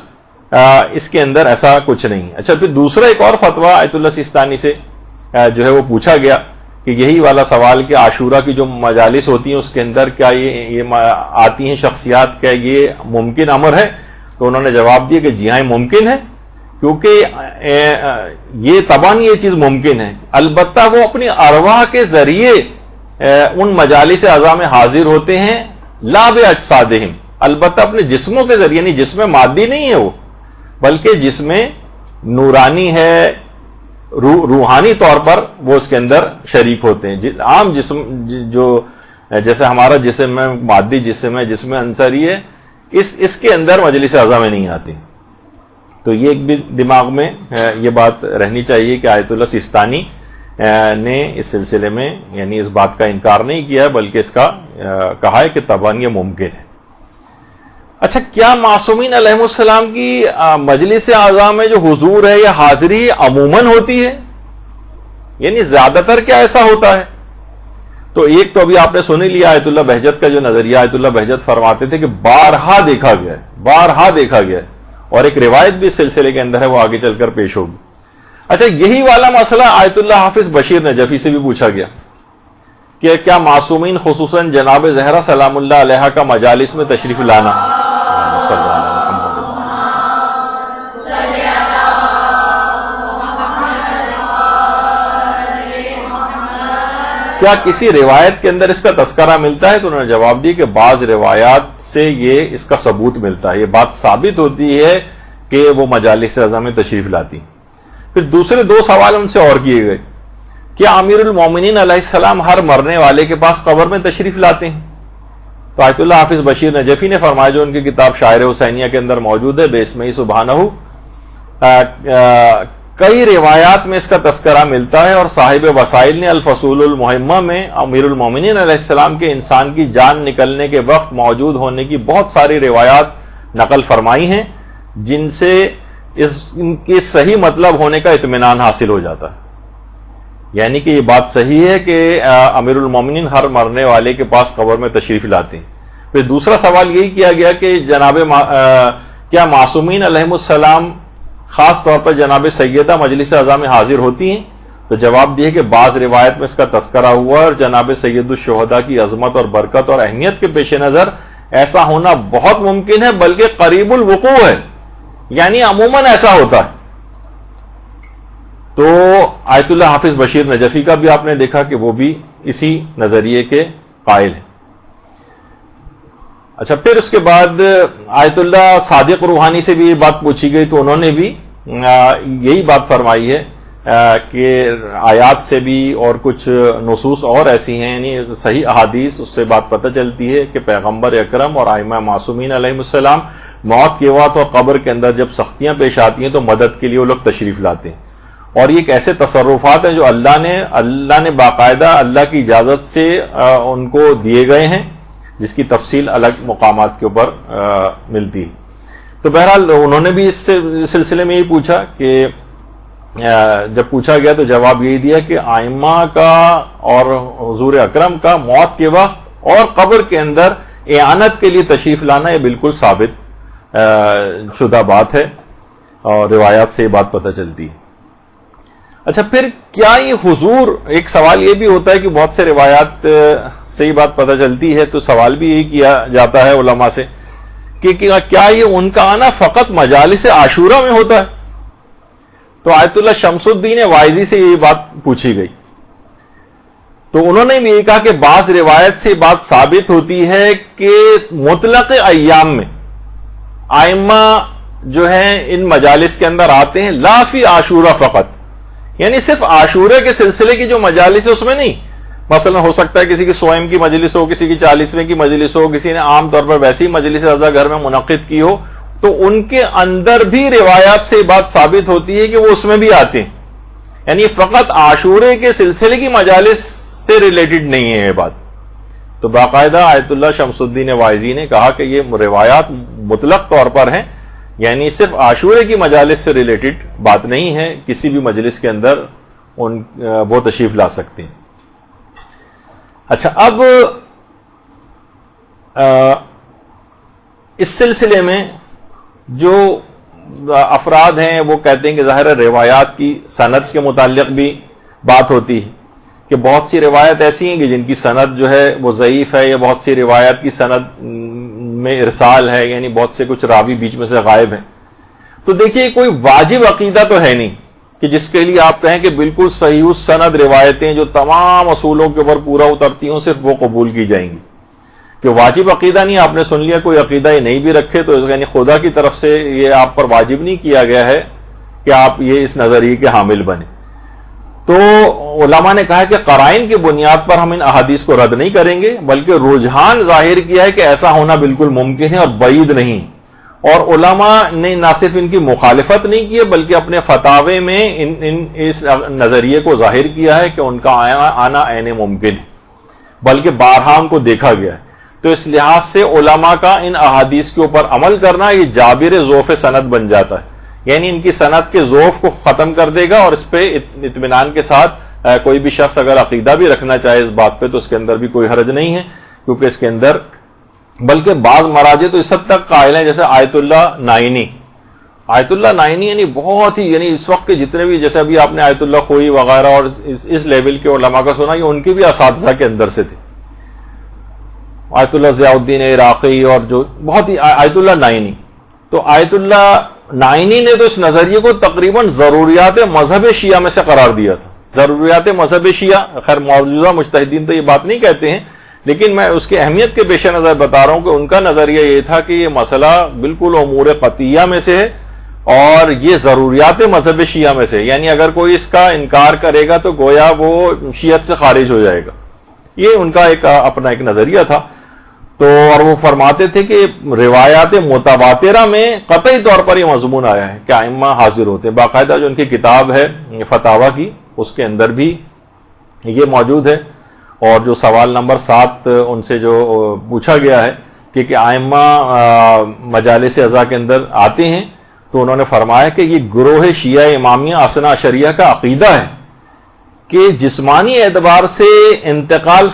اس کے اندر ایسا کچھ نہیں۔ اچھا، پھر دوسرا ایک اور فتویٰ آیت اللہ سیستانی سے جو ہے وہ پوچھا گیا کہ یہی والا سوال کہ عاشورہ کی جو مجالس ہوتی ہیں اس کے اندر کیا یہ آتی ہیں شخصیات، کیا یہ ممکن امر ہے؟ تو انہوں نے جواب دیا کہ جی ہاں ممکن ہے، کیونکہ یہ طبعاً یہ چیز ممکن ہے، البتہ وہ اپنی ارواح کے ذریعے ان مجالس اعضاء میں حاضر ہوتے ہیں، لا باجسادہم، البتہ اپنے جسموں کے ذریعے، یعنی جسم مادی نہیں ہے وہ، بلکہ جسم نورانی ہے، روحانی طور پر وہ اس کے اندر شریک ہوتے ہیں۔ عام جسم جو جیسے ہمارا جسم ہے، مادی جسم ہے، جسم عنصری ہے، اس کے اندر مجلس اعضاء میں نہیں آتی۔ تو یہ ایک بھی دماغ میں یہ بات رہنی چاہیے کہ آیت اللہ سیستانی نے اس سلسلے میں یعنی اس بات کا انکار نہیں کیا ہے، بلکہ اس کا کہا ہے کہ طبعاً یہ ممکن ہے۔ اچھا، کیا معصومین علیہ السلام کی مجلس اعضاء میں جو حضور ہے یا حاضری عموماً ہوتی ہے؟ یعنی زیادہ تر کیا ایسا ہوتا ہے؟ تو ایک تو ابھی آپ نے سن لیا آیت اللہ بہجت کا جو نظریہ، آیت اللہ بہجت فرماتے تھے کہ بارہا دیکھا گیا ہے، بارہا دیکھا گیا ہے، اور ایک روایت بھی اس سلسلے کے اندر ہے، وہ آگے چل کر پیش ہوگی۔ اچھا، یہی والا مسئلہ آیت اللہ حافظ بشیر نجفی سے بھی پوچھا گیا کہ کیا معصومین خصوصاً جناب زہرا سلام اللہ علیہا کا مجالس میں تشریف لانا، کیا کسی روایت کے اندر اس کا تذکرہ ملتا ہے؟ تو انہوں نے جواب دی کہ بعض روایات سے یہ اس کا ثبوت ملتا ہے، یہ بات ثابت ہوتی ہے کہ وہ مجالس اعضاء میں تشریف لاتی۔ پھر دوسرے دو سوال ان سے اور کیے گئے، کیا امیر المومنین علیہ السلام ہر مرنے والے کے پاس قبر میں تشریف لاتے ہیں؟ تو آیت اللہ حافظ بشیر نجفی نے فرمایا، جو ان کی کتاب شاعر حسینیہ کے اندر موجود ہے، بِاسْمِهِ سبحانہ، کئی روایات میں اس کا تذکرہ ملتا ہے، اور صاحب وسائل نے الفصول المہمہ میں امیر المومنین علیہ السلام کے انسان کی جان نکلنے کے وقت موجود ہونے کی بہت ساری روایات نقل فرمائی ہیں، جن سے ان کے صحیح مطلب ہونے کا اطمینان حاصل ہو جاتا ہے، یعنی کہ یہ بات صحیح ہے کہ امیر المومنین ہر مرنے والے کے پاس قبر میں تشریف لاتے ہیں۔ پھر دوسرا سوال یہی کیا گیا کہ کیا معصومین علیہ السلام خاص طور پر جناب سیدہ مجلس اعضاء میں حاضر ہوتی ہیں؟ تو جواب دیے کہ بعض روایت میں اس کا تذکرہ ہوا، اور جناب سید الشہداء کی عظمت اور برکت اور اہمیت کے پیش نظر ایسا ہونا بہت ممکن ہے، بلکہ قریب الوقوع ہے، یعنی عموماً ایسا ہوتا ہے۔ تو آیت اللہ حافظ بشیر نجفی کا بھی آپ نے دیکھا کہ وہ بھی اسی نظریے کے قائل ہیں۔ اچھا، پھر اس کے بعد آیت اللہ صادق روحانی سے بھی یہ بات پوچھی گئی، تو انہوں نے بھی یہی بات فرمائی ہے کہ آیات سے بھی اور کچھ نصوص اور ایسی ہیں، یعنی صحیح احادیث، اس سے بات پتہ چلتی ہے کہ پیغمبر اکرم اور ائمہ معصومین علیہ السلام موت کے وقت اور قبر کے اندر جب سختیاں پیش آتی ہیں تو مدد کے لیے وہ لوگ تشریف لاتے ہیں، اور یہ ایک ایسے تصرفات ہیں جو اللہ نے باقاعدہ اللہ کی اجازت سے ان کو دیے گئے ہیں، جس کی تفصیل الگ مقامات کے اوپر ملتی ہے۔ تو بہرحال انہوں نے بھی اس سلسلے میں یہ پوچھا کہ جب پوچھا گیا تو جواب یہی دیا کہ ائمہ کا اور حضور اکرم کا موت کے وقت اور قبر کے اندر اعانت کے لیے تشریف لانا یہ بالکل ثابت شدہ بات ہے، اور روایات سے یہ بات پتہ چلتی ہے۔ اچھا، پھر کیا یہ حضور، ایک سوال یہ بھی ہوتا ہے کہ بہت سے روایات سے یہ بات پتہ چلتی ہے، تو سوال بھی یہی کیا جاتا ہے علماء سے کہ کیا یہ ان کا آنا فقط مجالس عاشورہ میں ہوتا ہے؟ تو آیت اللہ شمس الدین وائزی سے یہ بات پوچھی گئی، تو انہوں نے بھی یہ کہا کہ بعض روایت سے بات ثابت ہوتی ہے کہ مطلق ایام میں ائمہ جو ہیں ان مجالس کے اندر آتے ہیں، لا فی عاشورہ فقط، یعنی صرف عاشورہ کے سلسلے کی جو مجالس ہے اس میں نہیں، مثلا ہو سکتا ہے کسی کی 100 کی مجلس ہو, کسی کی 40ویں کی مجلس ہو, کسی نے عام طور پر ویسی مجلس رضا گھر میں منعقد کی ہو, تو ان کے اندر بھی روایات سے بات ثابت ہوتی ہے کہ وہ اس میں بھی آتے ہیں. یعنی فقط عاشورے کے سلسلے کی مجالس سے ریلیٹڈ نہیں ہے یہ بات. تو باقاعدہ آیت اللہ شمس الدین واعظی نے کہا کہ یہ روایات مطلق طور پر ہیں, یعنی صرف عاشورے کی مجالس سے ریلیٹڈ بات نہیں ہے, کسی بھی مجلس کے اندر وہ تشریف لا سکتے ہیں. اچھا, اب اس سلسلے میں جو افراد ہیں وہ کہتے ہیں کہ ظاہر روایات کی سند کے متعلق بھی بات ہوتی ہے کہ بہت سی روایت ایسی ہیں کہ جن کی سند جو ہے وہ ضعیف ہے, یا بہت سی روایات کی سند میں ارسال ہے, یعنی بہت سے کچھ راوی بیچ میں سے غائب ہیں. تو دیکھیے کوئی واجب عقیدہ تو ہے نہیں کہ جس کے لیے آپ کہیں کہ بالکل صحیح السند روایتیں جو تمام اصولوں کے اوپر پورا اترتی ہوں صرف وہ قبول کی جائیں گی. کہ واجب عقیدہ نہیں, آپ نے سن لیا کوئی عقیدہ یہ نہیں بھی رکھے تو یعنی خدا کی طرف سے یہ آپ پر واجب نہیں کیا گیا ہے کہ آپ یہ اس نظریے کے حامل بنے. تو علماء نے کہا کہ قرائن کی بنیاد پر ہم ان احادیث کو رد نہیں کریں گے, بلکہ رجحان ظاہر کیا ہے کہ ایسا ہونا بالکل ممکن ہے اور بعید نہیں. اور علماء نے نہ صرف ان کی مخالفت نہیں کی ہے بلکہ اپنے فتاوے میں اس نظریے کو ظاہر کیا ہے کہ ان کا آنا عین ممکن ہے, بلکہ بارہا ان کو دیکھا گیا ہے. تو اس لحاظ سے علماء کا ان احادیث کے اوپر عمل کرنا یہ جابر ذوف سند بن جاتا ہے, یعنی ان کی سند کے ذوف کو ختم کر دے گا, اور اس پہ اطمینان کے ساتھ کوئی بھی شخص اگر عقیدہ بھی رکھنا چاہے اس بات پہ تو اس کے اندر بھی کوئی حرج نہیں ہے, کیونکہ اس کے اندر بلکہ بعض مراجع تو اس حد تک قائل ہیں, جیسے آیت اللہ نائنی یعنی بہت ہی, یعنی اس وقت کے جتنے بھی, جیسے ابھی آپ نے آیت اللہ خوئی وغیرہ اور اس لیول کے علماء کا سنا, یہ ان کے بھی اساتذہ کے اندر سے تھے. آیت اللہ ضیاء الدین عراقی اور جو بہت ہی آیت اللہ نائنی. تو آیت اللہ نائنی نے تو اس نظریے کو تقریباً ضروریات مذہب شیعہ میں سے قرار دیا تھا. ضروریات مذہب شیعہ, خیر موجودہ مجتہدین تو یہ بات نہیں کہتے ہیں, لیکن میں اس کی اہمیت کے پیش نظر بتا رہا ہوں کہ ان کا نظریہ یہ تھا کہ یہ مسئلہ بالکل امور قطعیہ میں سے ہے اور یہ ضروریات مذہب شیعہ میں سے, یعنی اگر کوئی اس کا انکار کرے گا تو گویا وہ شیعت سے خارج ہو جائے گا. یہ ان کا اپنا ایک نظریہ تھا. تو اور وہ فرماتے تھے کہ روایات متواترہ میں قطعی طور پر یہ مضمون آیا ہے کہ ائمہ حاضر ہوتے ہیں. باقاعدہ جو ان کی کتاب ہے فتاوی کی, اس کے اندر بھی یہ موجود ہے. اور جو سوال نمبر 7 ان سے جو پوچھا گیا ہے کہ ائمہ مجالس عزا کے اندر آتے ہیں, تو انہوں نے فرمایا کہ یہ گروہ شیعہ امامیہ اثنا عشریہ کا عقیدہ ہے کہ جسمانی اعتبار سے انتقال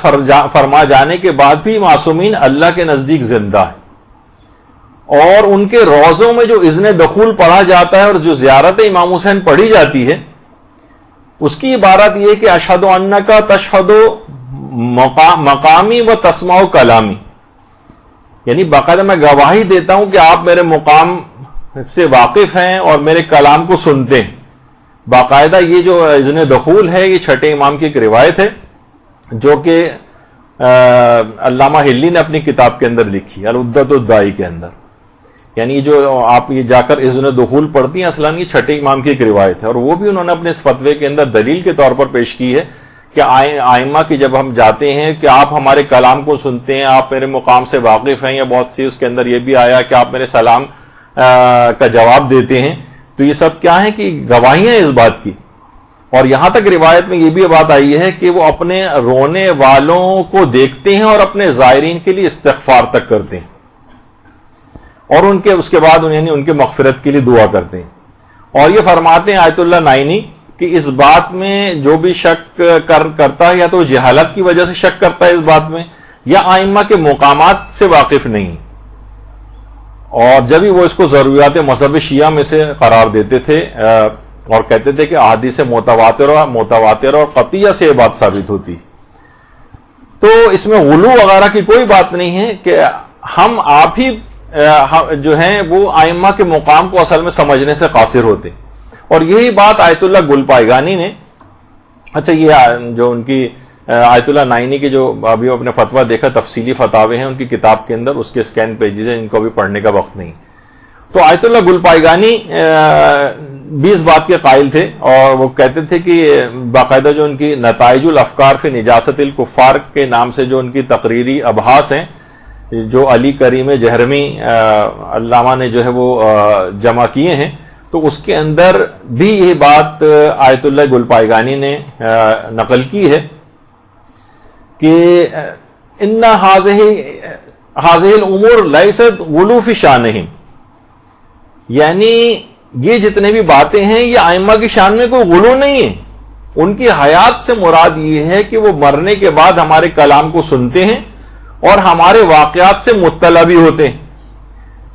فرما جانے کے بعد بھی معصومین اللہ کے نزدیک زندہ ہے, اور ان کے روضوں میں جو اذن دخول پڑھا جاتا ہے اور جو زیارت امام حسین پڑھی جاتی ہے, اس کی عبارت یہ کہ اشہد انک تشہد مقامی و تسمع کلامی, یعنی باقاعدہ میں گواہی دیتا ہوں کہ آپ میرے مقام سے واقف ہیں اور میرے کلام کو سنتے ہیں. باقاعدہ یہ جو اذن دخول ہے یہ چھٹے امام کی ایک روایت ہے جو کہ علامہ ہلی نے اپنی کتاب کے اندر لکھی العدۃ الدائی کے اندر. یعنی جو آپ یہ جا کر اذن دخول پڑھتی ہیں اصلاً یہ چھٹے امام کی ایک روایت ہے, اور وہ بھی انہوں نے اپنے اس فتوے کے اندر دلیل کے طور پر پیش کی ہے کہ ائمہ کی جب ہم جاتے ہیں کہ آپ ہمارے کلام کو سنتے ہیں, آپ میرے مقام سے واقف ہیں, یا بہت سی اس کے اندر یہ بھی آیا کہ آپ میرے سلام کا جواب دیتے ہیں, تو یہ سب کیا ہے کہ گواہیاں اس بات کی. اور یہاں تک روایت میں یہ بھی بات آئی ہے کہ وہ اپنے رونے والوں کو دیکھتے ہیں اور اپنے زائرین کے لیے استغفار تک کرتے ہیں, اور ان کے اس کے بعد یعنی ان کے مغفرت کے لیے دعا کرتے ہیں. اور یہ فرماتے ہیں آیت اللہ نائنی کہ اس بات میں جو بھی شک کرتا ہے یا تو جہالت کی وجہ سے شک کرتا ہے اس بات میں, یا ائمہ کے مقامات سے واقف نہیں, اور جب ہی وہ اس کو ضروریات مذہب شیعہ میں سے قرار دیتے تھے اور کہتے تھے کہ احادیث متواتر اور قطعیہ سے یہ بات ثابت ہوتی. تو اس میں غلو وغیرہ کی کوئی بات نہیں ہے کہ ہم آپ ہی جو ہیں وہ ائمہ کے مقام کو اصل میں سمجھنے سے قاصر ہوتے, اور یہی بات آیت اللہ گلپائگانی نے, اچھا یہ جو ان کی آیت اللہ نائنی کی جو ابھی اپنے فتویٰ دیکھا تفصیلی فتاوے ہیں ان کی کتاب کے اندر, اس کے اسکین پیجز ہیں, ان کو بھی پڑھنے کا وقت نہیں. تو آیت اللہ گلپائگانی بھی اس بات کے قائل تھے، اور وہ کہتے تھے کہ باقاعدہ جو ان کی نتائج الافکار فی نجاست الکفار کے نام سے جو ان کی تقریری ابحاث ہیں، جو علی کریم جہرمی علامہ نے جو ہے وہ جمع کیے ہیں، تو اس کے اندر بھی یہ بات آیت اللہ گلپائگانی نے نقل کی ہے کہ ان هذه الامور لیست غلو فی شانہم، یعنی یہ جتنے بھی باتیں ہیں یہ ائمہ کی شان میں کوئی غلو نہیں ہے، ان کی حیات سے مراد یہ ہے کہ وہ مرنے کے بعد ہمارے کلام کو سنتے ہیں اور ہمارے واقعات سے مطلع بھی ہوتے ہیں.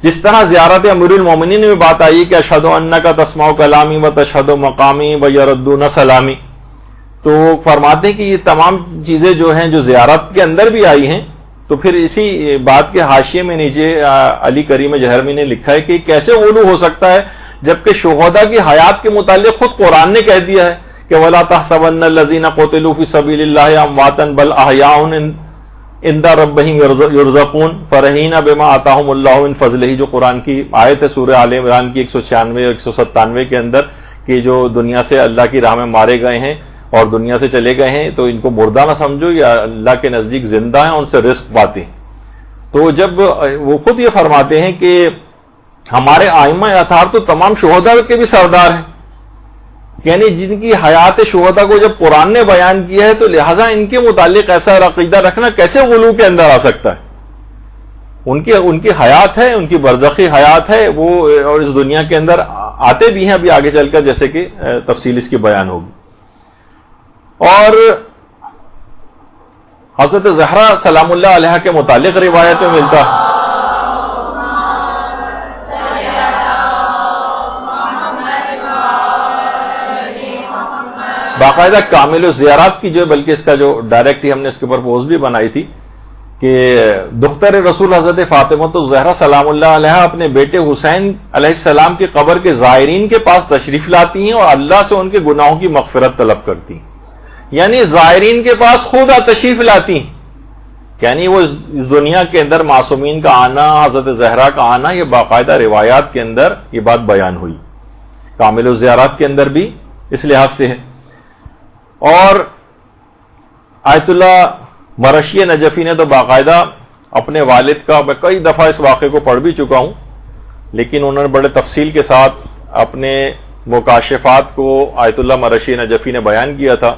جس طرح زیارت امیر المومنین میں بات آئی کہ اشہد انک تسمع کلامی و تشہد مقامی و یردون سلامی، تو فرماتے ہیں کہ یہ تمام چیزیں جو ہیں جو زیارت کے اندر بھی آئی ہیں. تو پھر اسی بات کے حاشیے میں نیچے علی کریم جہرمی نے لکھا ہے کہ کیسے غلو ہو سکتا ہے جبکہ شہداء کی حیات کے متعلق خود قرآن نے کہہ دیا ہے کہ وَلَا تَحْسَبَنَّ الَّذِينَ قُتِلُوا فِي سَبِيلِ اللَّهِ أَمْوَاتًا بَلْ أَحْيَاءٌ عِندَ رَبِّهِمْ يُرْزَقُونَ فَرَحِينَ بِمَا آتَاهُمُ اللَّهُ مِنْ فَضْلِهِ، جو قرآن کی آیت ہے سورہ آل عمران کی 196 اور 197 کے اندر کہ جو دنیا سے اللہ کی راہ میں مارے گئے ہیں اور دنیا سے چلے گئے ہیں تو ان کو مردہ نہ سمجھو، یا اللہ کے نزدیک زندہ ہیں، ان سے رزق پاتے ہیں. تو جب وہ خود یہ فرماتے ہیں کہ ہمارے ائمہ اطہار تو تمام شہداء کے بھی سردار ہیں، یعنی جن کی حیات شہداء کو جب قرآن نے بیان کیا ہے تو لہٰذا ان کے متعلق ایسا عقیدہ رکھنا کیسے غلو کے اندر آ سکتا ہے. ان کی حیات ہے، ان کی برزخی حیات ہے، وہ اور اس دنیا کے اندر آتے بھی ہیں ابھی آگے چل کر، جیسے کہ تفصیل اس کی بیان ہوگی. اور حضرت زہرا سلام اللہ علیہ کے متعلق روایت میں ملتا ہے باقاعدہ کامل الزیارات کی جو، بلکہ اس کا جو ڈائریکٹ ہی ہم نے اس کے اوپر پوسٹ بھی بنائی تھی کہ دختر رسول حضرت فاطمہ الزہرا سلام اللہ علیہ اپنے بیٹے حسین علیہ السلام کی قبر کے زائرین کے پاس تشریف لاتی ہیں اور اللہ سے ان کے گناہوں کی مغفرت طلب کرتی ہیں. یعنی زائرین کے پاس خود تشریف لاتی ہیں، یعنی وہ اس دنیا کے اندر معصومین کا آنا، حضرت زہرا کا آنا، یہ باقاعدہ روایات کے اندر یہ بات بیان ہوئی، کامل الزیارات کے اندر بھی اس لحاظ سے ہے. اور آیت اللہ مرشی نجفی نے تو باقاعدہ اپنے والد کا، میں کئی دفعہ اس واقعے کو پڑھ بھی چکا ہوں، لیکن انہوں نے بڑے تفصیل کے ساتھ اپنے مکاشفات کو آیت اللہ مرشی نجفی نے بیان کیا تھا.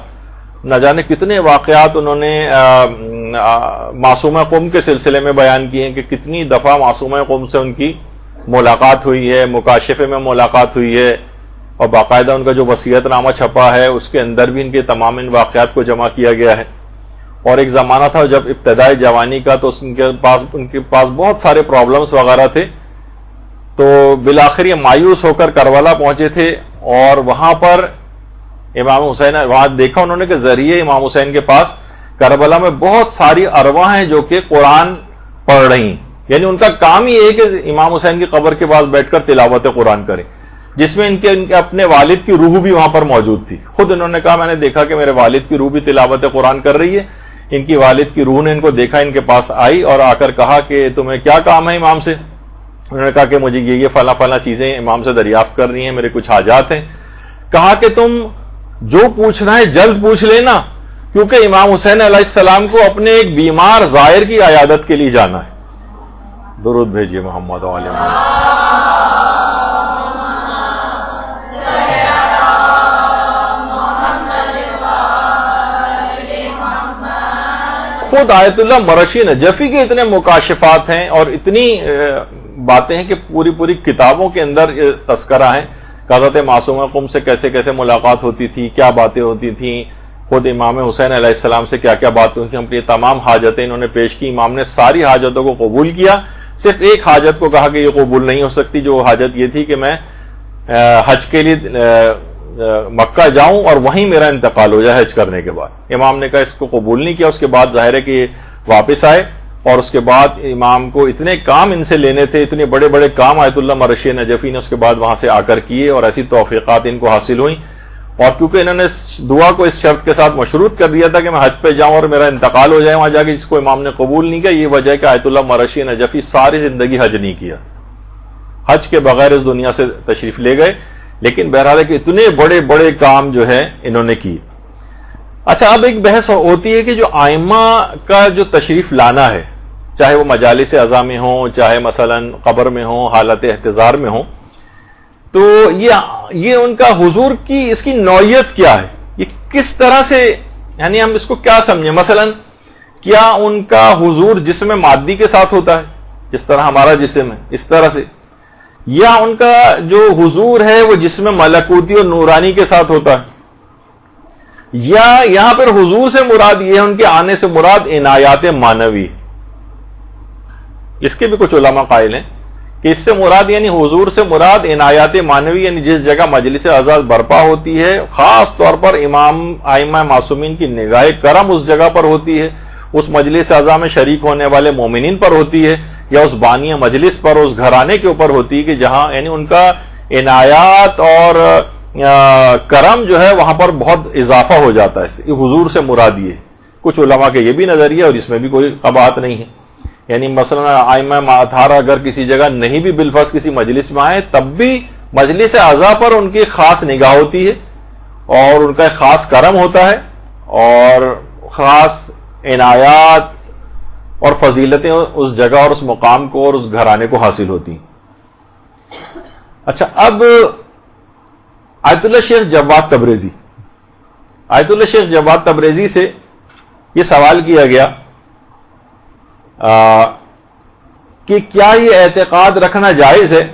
نہ جانے کتنے واقعات انہوں نے معصومہ قوم کے سلسلے میں بیان کیے ہیں کہ کتنی دفعہ معصومہ قوم سے ان کی ملاقات ہوئی ہے، مکاشفے میں ملاقات ہوئی ہے، اور باقاعدہ ان کا جو وصیت نامہ چھپا ہے اس کے اندر بھی ان کے تمام ان واقعات کو جمع کیا گیا ہے. اور ایک زمانہ تھا جب ابتدائی جوانی کا، تو ان کے پاس بہت سارے پرابلمز وغیرہ تھے، تو بالآخر یہ مایوس ہو کر کربلا پہنچے تھے، اور وہاں پر امام حسین، وہاں دیکھا انہوں نے کہ ذریعے امام حسین کے پاس کربلا میں بہت ساری ارواح ہیں جو کہ قرآن پڑھ رہی ہیں، یعنی ان کا کام ہی ہے کہ امام حسین کی قبر کے پاس بیٹھ کر تلاوت قرآن کریں، جس میں ان کے اپنے والد کی روح بھی وہاں پر موجود تھی. خود انہوں نے کہا میں نے دیکھا کہ میرے والد کی روح بھی تلاوت قرآن کر رہی ہے. ان کی والد کی روح نے ان کو دیکھا، ان کے پاس آئی اور آ کر کہا کہ تمہیں کیا کام ہے امام سے؟ انہوں نے کہا کہ مجھے یہ فلاں فلاں چیزیں امام سے دریافت کرنی ہیں، میرے کچھ حاجات ہیں. کہا کہ تم جو پوچھنا ہے جلد پوچھ لینا، کیونکہ امام حسین علیہ السلام کو اپنے ایک بیمار زائر کی عیادت کے لیے جانا ہے. درود بھیجیے محمد علیہ محمد. خود آیت اللہ مرشی نجفی کے اتنے مکاشفات ہیں اور اتنی باتیں ہیں کہ پوری کتابوں کے اندر تذکرہ ہیں. حضرت معصومہ قم سے کیسے کیسے ملاقات ہوتی تھی، کیا باتیں ہوتی تھیں، خود امام حسین علیہ السلام سے کیا کیا باتیں ہوئی، اپنی تمام حاجتیں انہوں نے پیش کی. امام نے ساری حاجتوں کو قبول کیا، صرف ایک حاجت کو کہا کہ یہ قبول نہیں ہو سکتی، جو حاجت یہ تھی کہ میں حج کے لیے مکہ جاؤں اور وہیں میرا انتقال ہو جائے حج کرنے کے بعد. امام نے کہا اس کو قبول نہیں کیا. اس کے بعد ظاہر ہے کہ واپس آئے، اور اس کے بعد امام کو اتنے کام ان سے لینے تھے، اتنے بڑے بڑے کام آیت اللہ مرشی نجفی نے اس کے بعد وہاں سے آ کر کیے، اور ایسی توفیقات ان کو حاصل ہوئیں. اور کیونکہ انہوں نے دعا کو اس شرط کے ساتھ مشروط کر دیا تھا کہ میں حج پہ جاؤں اور میرا انتقال ہو جائے وہاں جا کے، جس کو امام نے قبول نہیں کیا. یہ وجہ ہے کہ آیت اللہ مرشی نجفی ساری زندگی حج نہیں کیا، حج کے بغیر اس دنیا سے تشریف لے گئے. لیکن بہرحال ہے کہ اتنے بڑے بڑے کام جو ہے انہوں نے کیے. اچھا اب ایک بحث ہوتی ہے کہ جو آئمہ کا جو تشریف لانا ہے، چاہے وہ مجالس اعضاء میں ہوں، چاہے مثلا قبر میں ہوں، حالت احتضار میں ہوں، تو یہ ان کا حضور کی اس کی نوعیت کیا ہے، یہ کس طرح سے، یعنی ہم اس کو کیا سمجھیں. مثلا کیا ان کا حضور جسم مادی کے ساتھ ہوتا ہے جس طرح ہمارا جسم ہے اس طرح سے، یا ان کا جو حضور ہے وہ جسم ملکوتی اور نورانی کے ساتھ ہوتا ہے، یا یہاں پر حضور سے مراد یہ ہے ان کے آنے سے مراد عنایات معنوی. اس کے بھی کچھ علماء قائل ہیں کہ اس سے مراد یعنی حضور سے مراد عنایات معنوی، یعنی جس جگہ مجلس اعزاز برپا ہوتی ہے خاص طور پر ائمہ معصومین کی نگاہ کرم اس جگہ پر ہوتی ہے، اس مجلس اعزاز میں شریک ہونے والے مومنین پر ہوتی ہے، یا اس بانی مجلس پر، اس گھرانے کے اوپر ہوتی ہے کہ جہاں یعنی ان کا عنایات اور کرم جو ہے وہاں پر بہت اضافہ ہو جاتا ہے. یہ حضور سے مراد یہ ہے. کچھ علماء کے یہ بھی نظریہ اور اس میں بھی کوئی قباحت نہیں ہے. یعنی مثلا ائمہ اطہار اگر کسی جگہ نہیں بھی بالفرض کسی مجلس میں آئے تب بھی مجلس اعضاء پر ان کی خاص نگاہ ہوتی ہے اور ان کا ایک خاص کرم ہوتا ہے اور خاص عنایات اور فضیلتیں اس جگہ اور اس مقام کو اور اس گھرانے کو حاصل ہوتی ہیں. اچھا اب آیت اللہ شیخ جواد تبریزی، آیت اللہ شیخ جواد تبریزی سے یہ سوال کیا گیا کہ کیا یہ اعتقاد رکھنا جائز ہے.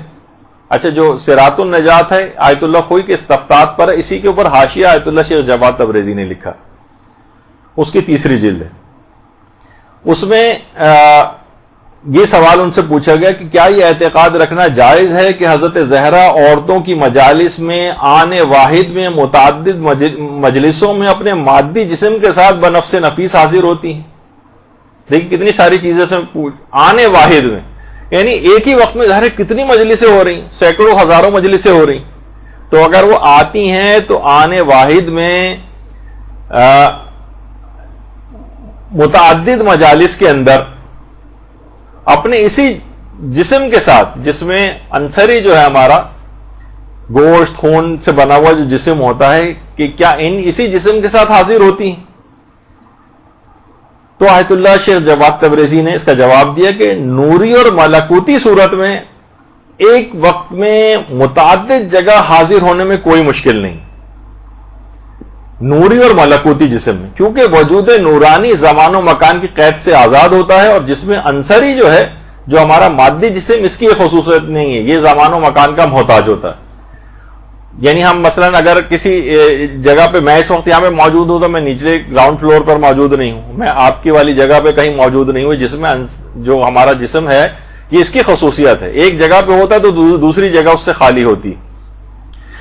اچھا جو صراط النجات ہے آیت اللہ خوئی کے استفتات پر ہے، اسی کے اوپر حاشیہ آیت اللہ شیخ جواد تبریزی نے لکھا، اس کی 3 جلد ہے. اس میں یہ سوال ان سے پوچھا گیا کہ کیا یہ اعتقاد رکھنا جائز ہے کہ حضرت زہرا عورتوں کی مجالس میں آنے واحد میں متعدد مجلسوں میں اپنے مادی جسم کے ساتھ بنفس نفیس حاضر ہوتی ہیں. دیکھیں کتنی ساری چیزیں سے آنے واحد میں، یعنی ایک ہی وقت میں ظاہر کتنی مجلسیں ہو رہی، سینکڑوں ہزاروں مجلسیں ہو رہی، تو اگر وہ آتی ہیں تو آنے واحد میں متعدد مجالس کے اندر اپنے اسی جسم کے ساتھ، جس میں عنصری جو ہے ہمارا گوشت خون سے بنا ہوا جو جسم ہوتا ہے، کہ کیا اسی جسم کے ساتھ حاضر ہوتی ہیں. تو آیت اللہ شیخ جواد تبریزی نے اس کا جواب دیا کہ نوری اور ملکوتی صورت میں ایک وقت میں متعدد جگہ حاضر ہونے میں کوئی مشکل نہیں، نوری اور ملکوتی جسم میں، کیونکہ وجود نورانی زمان و مکان کی قید سے آزاد ہوتا ہے، اور جس میں عنصری جو ہے جو ہمارا مادی جسم، اس کی خصوصیت نہیں ہے، یہ زمان و مکان کا محتاج ہوتا ہے. یعنی ہم مثلا اگر کسی جگہ پہ، میں اس وقت یہاں پہ موجود ہوں تو میں نچلے گراؤنڈ فلور پر موجود نہیں ہوں، میں آپ کی والی جگہ پہ کہیں موجود نہیں ہوں، جس میں جو ہمارا جسم ہے یہ اس کی خصوصیت ہے، ایک جگہ پہ ہوتا ہے تو دوسری جگہ اس سے خالی ہوتی.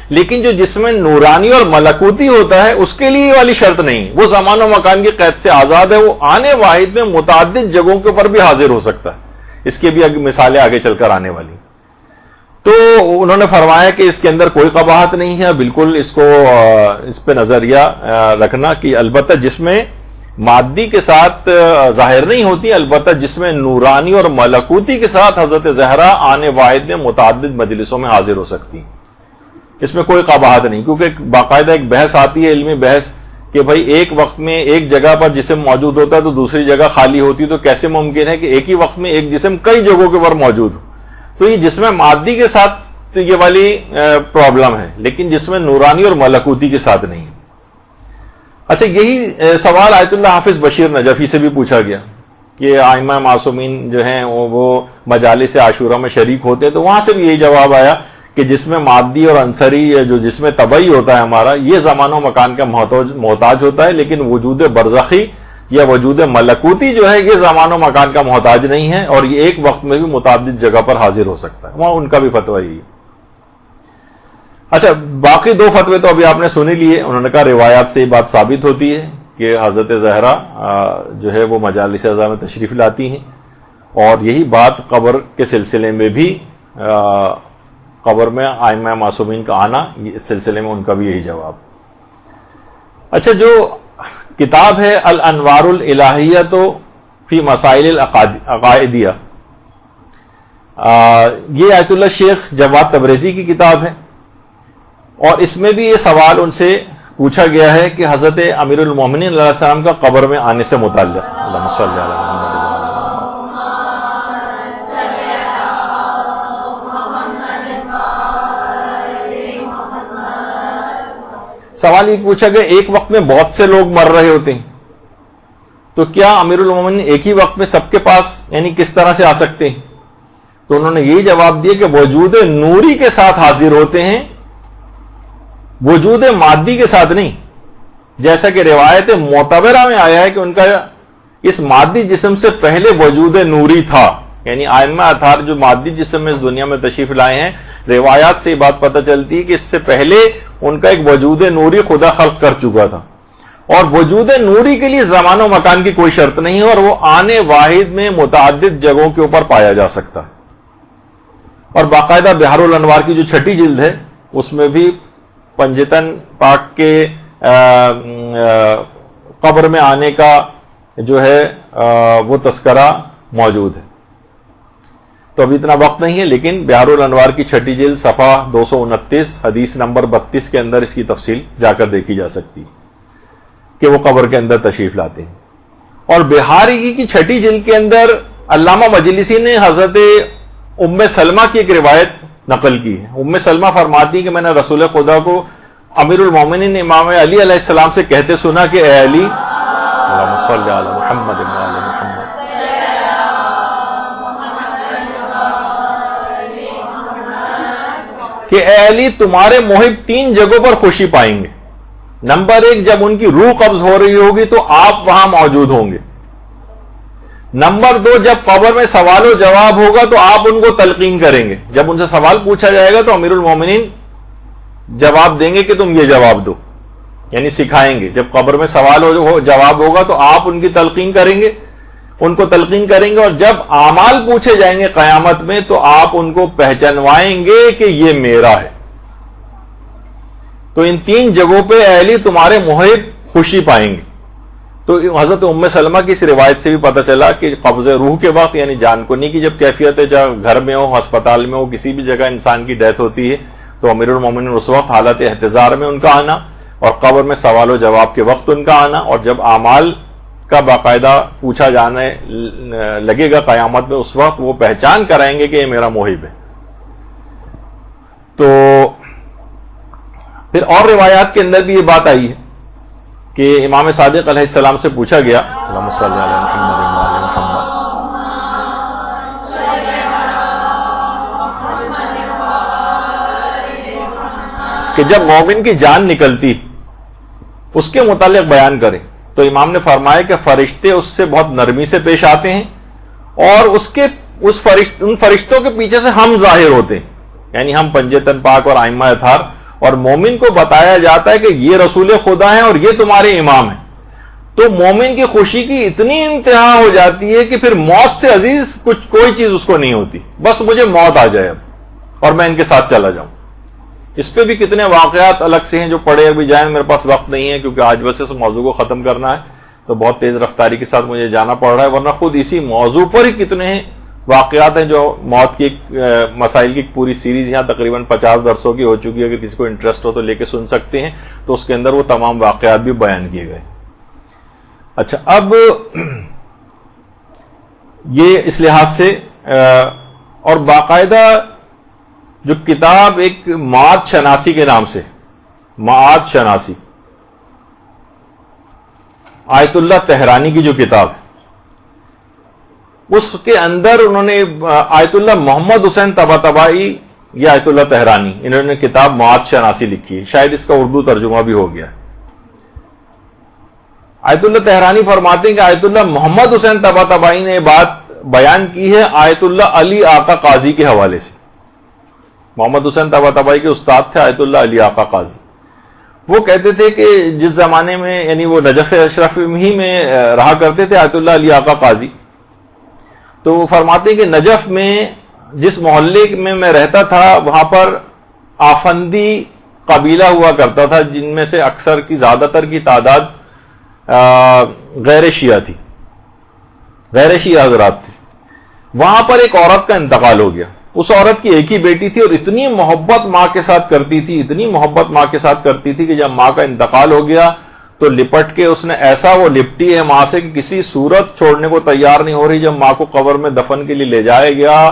لیکن جو جسم نورانی اور ملکوتی ہوتا ہے اس کے لیے یہ والی شرط نہیں، وہ زمان و مکان کی قید سے آزاد ہے، وہ آنے واحد میں متعدد جگہوں کے اوپر بھی حاضر ہو سکتا ہے. اس کی بھی مثالیں آگے چل کر آنے والی. تو انہوں نے فرمایا کہ اس کے اندر کوئی قباحت نہیں ہے، بالکل اس پہ نظریہ رکھنا کہ البتہ جس میں مادی کے ساتھ ظاہر نہیں ہوتی، البتہ جس میں نورانی اور ملکوتی کے ساتھ حضرت زہرا آنے واحد میں متعدد مجلسوں میں حاضر ہو سکتی. اس میں کوئی قباحت نہیں، کیونکہ باقاعدہ ایک بحث آتی ہے، علمی بحث، کہ بھائی ایک وقت میں ایک جگہ پر جسم موجود ہوتا ہے تو دوسری جگہ خالی ہوتی، تو کیسے ممکن ہے کہ ایک ہی وقت میں ایک جسم کئی جگہوں کے اوپر موجود ہو. تو یہ جسم مادی کے ساتھ یہ والی پرابلم ہے، لیکن جسم نورانی اور ملکوتی کے ساتھ نہیں. اچھا یہی سوال آیت اللہ حافظ بشیر نجفی سے بھی پوچھا گیا کہ ائمہ معصومین جو ہیں وہ مجالس عاشورہ میں شریک ہوتے ہیں، تو وہاں سے بھی یہی جواب آیا کہ جسم مادی اور عنصری جو جسم طبعی ہوتا ہے ہمارا، یہ زمان و مکان کا محتاج ہوتا ہے، لیکن وجود برزخی یا وجود ملکوتی جو ہے یہ زمان و مکان کا محتاج نہیں ہے، اور یہ ایک وقت میں بھی متعدد جگہ پر حاضر ہو سکتا ہے. وہاں ان کا بھی فتویٰ یہی ہے. اچھا باقی 2 فتوے تو ابھی آپ نے سنے لیے. انہوں نے کہا روایات سے یہ بات ثابت ہوتی ہے کہ حضرت زہرا جو ہے وہ مجالس اعضاء میں تشریف لاتی ہیں، اور یہی بات قبر کے سلسلے میں بھی، قبر میں ائمہ معصومین کا آنا، اس سلسلے میں ان کا بھی یہی جواب. اچھا جو کتاب ہے الانوار الالہیہ فی مسائل العقائدیہ، یہ آیت اللہ شیخ جواد تبریزی کی کتاب ہے. اور اس میں بھی یہ سوال ان سے پوچھا گیا ہے کہ حضرت امیر المومنین علیہ السلام کا قبر میں آنے سے متعلق. اللہم صلی علی محمد. سوال یہ پوچھا گیا ایک وقت میں بہت سے لوگ مر رہے ہوتے ہیں تو کیا امیر المومنین ایک ہی وقت میں سب کے پاس یعنی کس طرح سے آ سکتے ہیں؟ تو انہوں نے یہی جواب دیا کہ وجود نوری کے ساتھ حاضر ہوتے ہیں، وجود مادی کے ساتھ نہیں. جیسا کہ روایت معتبرہ میں آیا ہے کہ ان کا اس مادی جسم سے پہلے وجود نوری تھا. یعنی ائمہ اطہار جو مادی جسم میں اس دنیا میں تشریف لائے ہیں، روایات سے یہ بات پتہ چلتی ہے کہ اس سے پہلے ان کا ایک وجود نوری خدا خلق کر چکا تھا. اور وجود نوری کے لیے زمان و مکان کی کوئی شرط نہیں ہے، اور وہ آنے واحد میں متعدد جگہوں کے اوپر پایا جا سکتا ہے. اور باقاعدہ بحار الانوار کی جو چھٹی جلد ہے اس میں بھی پنجتن پاک کے قبر میں آنے کا جو ہے وہ تذکرہ موجود ہے. تو ابھی اتنا وقت نہیں ہے، لیکن بحار الانوار کی چھٹی جلد صفحہ 229 حدیث نمبر 32 کے اندر اس کی تفصیل جا کر دیکھی جا سکتی ہے کہ وہ قبر کے اندر تشریف لاتے ہیں. اور بحاری کی چھٹی جلد کے اندر علامہ مجلسی نے حضرت ام سلمہ کی ایک روایت نقل کی ہے. ام سلمہ فرماتی ہیں کہ میں نے رسول خدا کو امیر المومنین امام علی علیہ السلام سے کہتے سنا کہ اے علی، اللہم صلی علی محمد و علی محمد، کہ اے علی تمہارے محب 3 جگہوں پر خوشی پائیں گے. نمبر 1، جب ان کی روح قبض ہو رہی ہوگی تو آپ وہاں موجود ہوں گے. نمبر 2، جب قبر میں سوال و جواب ہوگا تو آپ ان کو تلقین کریں گے. جب ان سے سوال پوچھا جائے گا تو امیر المومنین جواب دیں گے کہ تم یہ جواب دو، یعنی سکھائیں گے. جب قبر میں سوال ہو جواب ہوگا تو آپ ان کی تلقین کریں گے، ان کو تلقین کریں گے. اور جب اعمال پوچھے جائیں گے قیامت میں تو آپ ان کو پہچانوائیں گے کہ یہ میرا ہے. تو ان 3 جگہوں پہ اے علی تمہارے محب خوشی پائیں گے. تو حضرت ام سلمہ کی اس روایت سے بھی پتہ چلا کہ قبض روح کے وقت یعنی جان کنی کی جب کیفیت ہے، جب گھر میں ہو، ہسپتال میں ہو، کسی بھی جگہ انسان کی ڈیتھ ہوتی ہے تو امیر المومنین اس وقت حالت احتضار میں ان کا آنا، اور قبر میں سوال و جواب کے وقت ان کا آنا، اور جب اعمال کا باقاعدہ پوچھا جانے لگے گا قیامت میں اس وقت وہ پہچان کرائیں گے کہ یہ میرا محب ہے. تو پھر اور روایات کے اندر بھی یہ بات آئی ہے کہ امام صادق علیہ السلام سے پوچھا گیا، اللہم صلی علی محمد و علی محمد، کہ جب مومن کی جان نکلتی اس کے متعلق بیان کریں. تو امام نے فرمایا کہ فرشتے اس سے بہت نرمی سے پیش آتے ہیں، اور ان فرشتوں کے پیچھے سے ہم ظاہر ہوتے ہیں، یعنی ہم پنجتن پاک اور ائمہ اطہار، اور مومن کو بتایا جاتا ہے کہ یہ رسول خدا ہیں اور یہ تمہارے امام ہیں. تو مومن کی خوشی کی اتنی انتہا ہو جاتی ہے کہ پھر موت سے عزیز کوئی چیز اس کو نہیں ہوتی، بس مجھے موت آ جائے اب اور میں ان کے ساتھ چلا جاؤں. اس پہ بھی کتنے واقعات الگ سے ہیں جو پڑھے ابھی جائیں، میرے پاس وقت نہیں ہے کیونکہ آج بس اس موضوع کو ختم کرنا ہے تو بہت تیز رفتاری کے ساتھ مجھے جانا پڑ رہا ہے، ورنہ خود اسی موضوع پر ہی کتنے واقعات ہیں جو موت کی مسائل کی پوری سیریز یہاں تقریباً 50 درسوں کی ہو چکی ہے. اگر کسی کو انٹرسٹ ہو تو لے کے سن سکتے ہیں، تو اس کے اندر وہ تمام واقعات بھی بیان کیے گئے. اچھا، اب یہ اس لحاظ سے اور باقاعدہ جو کتاب ایک معاد شناسی کے نام سے، معاد شناسی، آیت اللہ تہرانی کی جو کتاب ہے اس کے اندر انہوں نے آیت اللہ محمد حسین طباطبائی یا آیت اللہ تہرانی، انہوں نے کتاب معاد شناسی لکھی ہے، شاید اس کا اردو ترجمہ بھی ہو گیا ہے. آیت اللہ تہرانی فرماتے ہیں کہ آیت اللہ محمد حسین طباطبائی نے یہ بات بیان کی ہے آیت اللہ علی آقا قاضی کے حوالے سے. محمد حسین طباطبائی کے استاد تھے آیت اللہ علی آقا قاضی. وہ کہتے تھے کہ جس زمانے میں یعنی وہ نجف اشرف ہی میں رہا کرتے تھے آیت اللہ علی آقا قاضی، تو وہ فرماتے ہیں کہ نجف میں جس محلے میں رہتا تھا وہاں پر آفندی قبیلہ ہوا کرتا تھا، جن میں سے اکثر کی زیادہ تر کی تعداد غیر شیعہ تھی، غیر شیعہ حضرات تھے. وہاں پر ایک عورت کا انتقال ہو گیا. اس عورت کی ایک ہی بیٹی تھی اور اتنی محبت ماں کے ساتھ کرتی تھی، اتنی محبت ماں کے ساتھ کرتی تھی کہ جب ماں کا انتقال ہو گیا تو لپٹ کے اس نے ایسا وہ لپٹی ہے ماں سے کہ کسی صورت چھوڑنے کو تیار نہیں ہو رہی. جب ماں کو قبر میں دفن کے لیے لے جایا گیا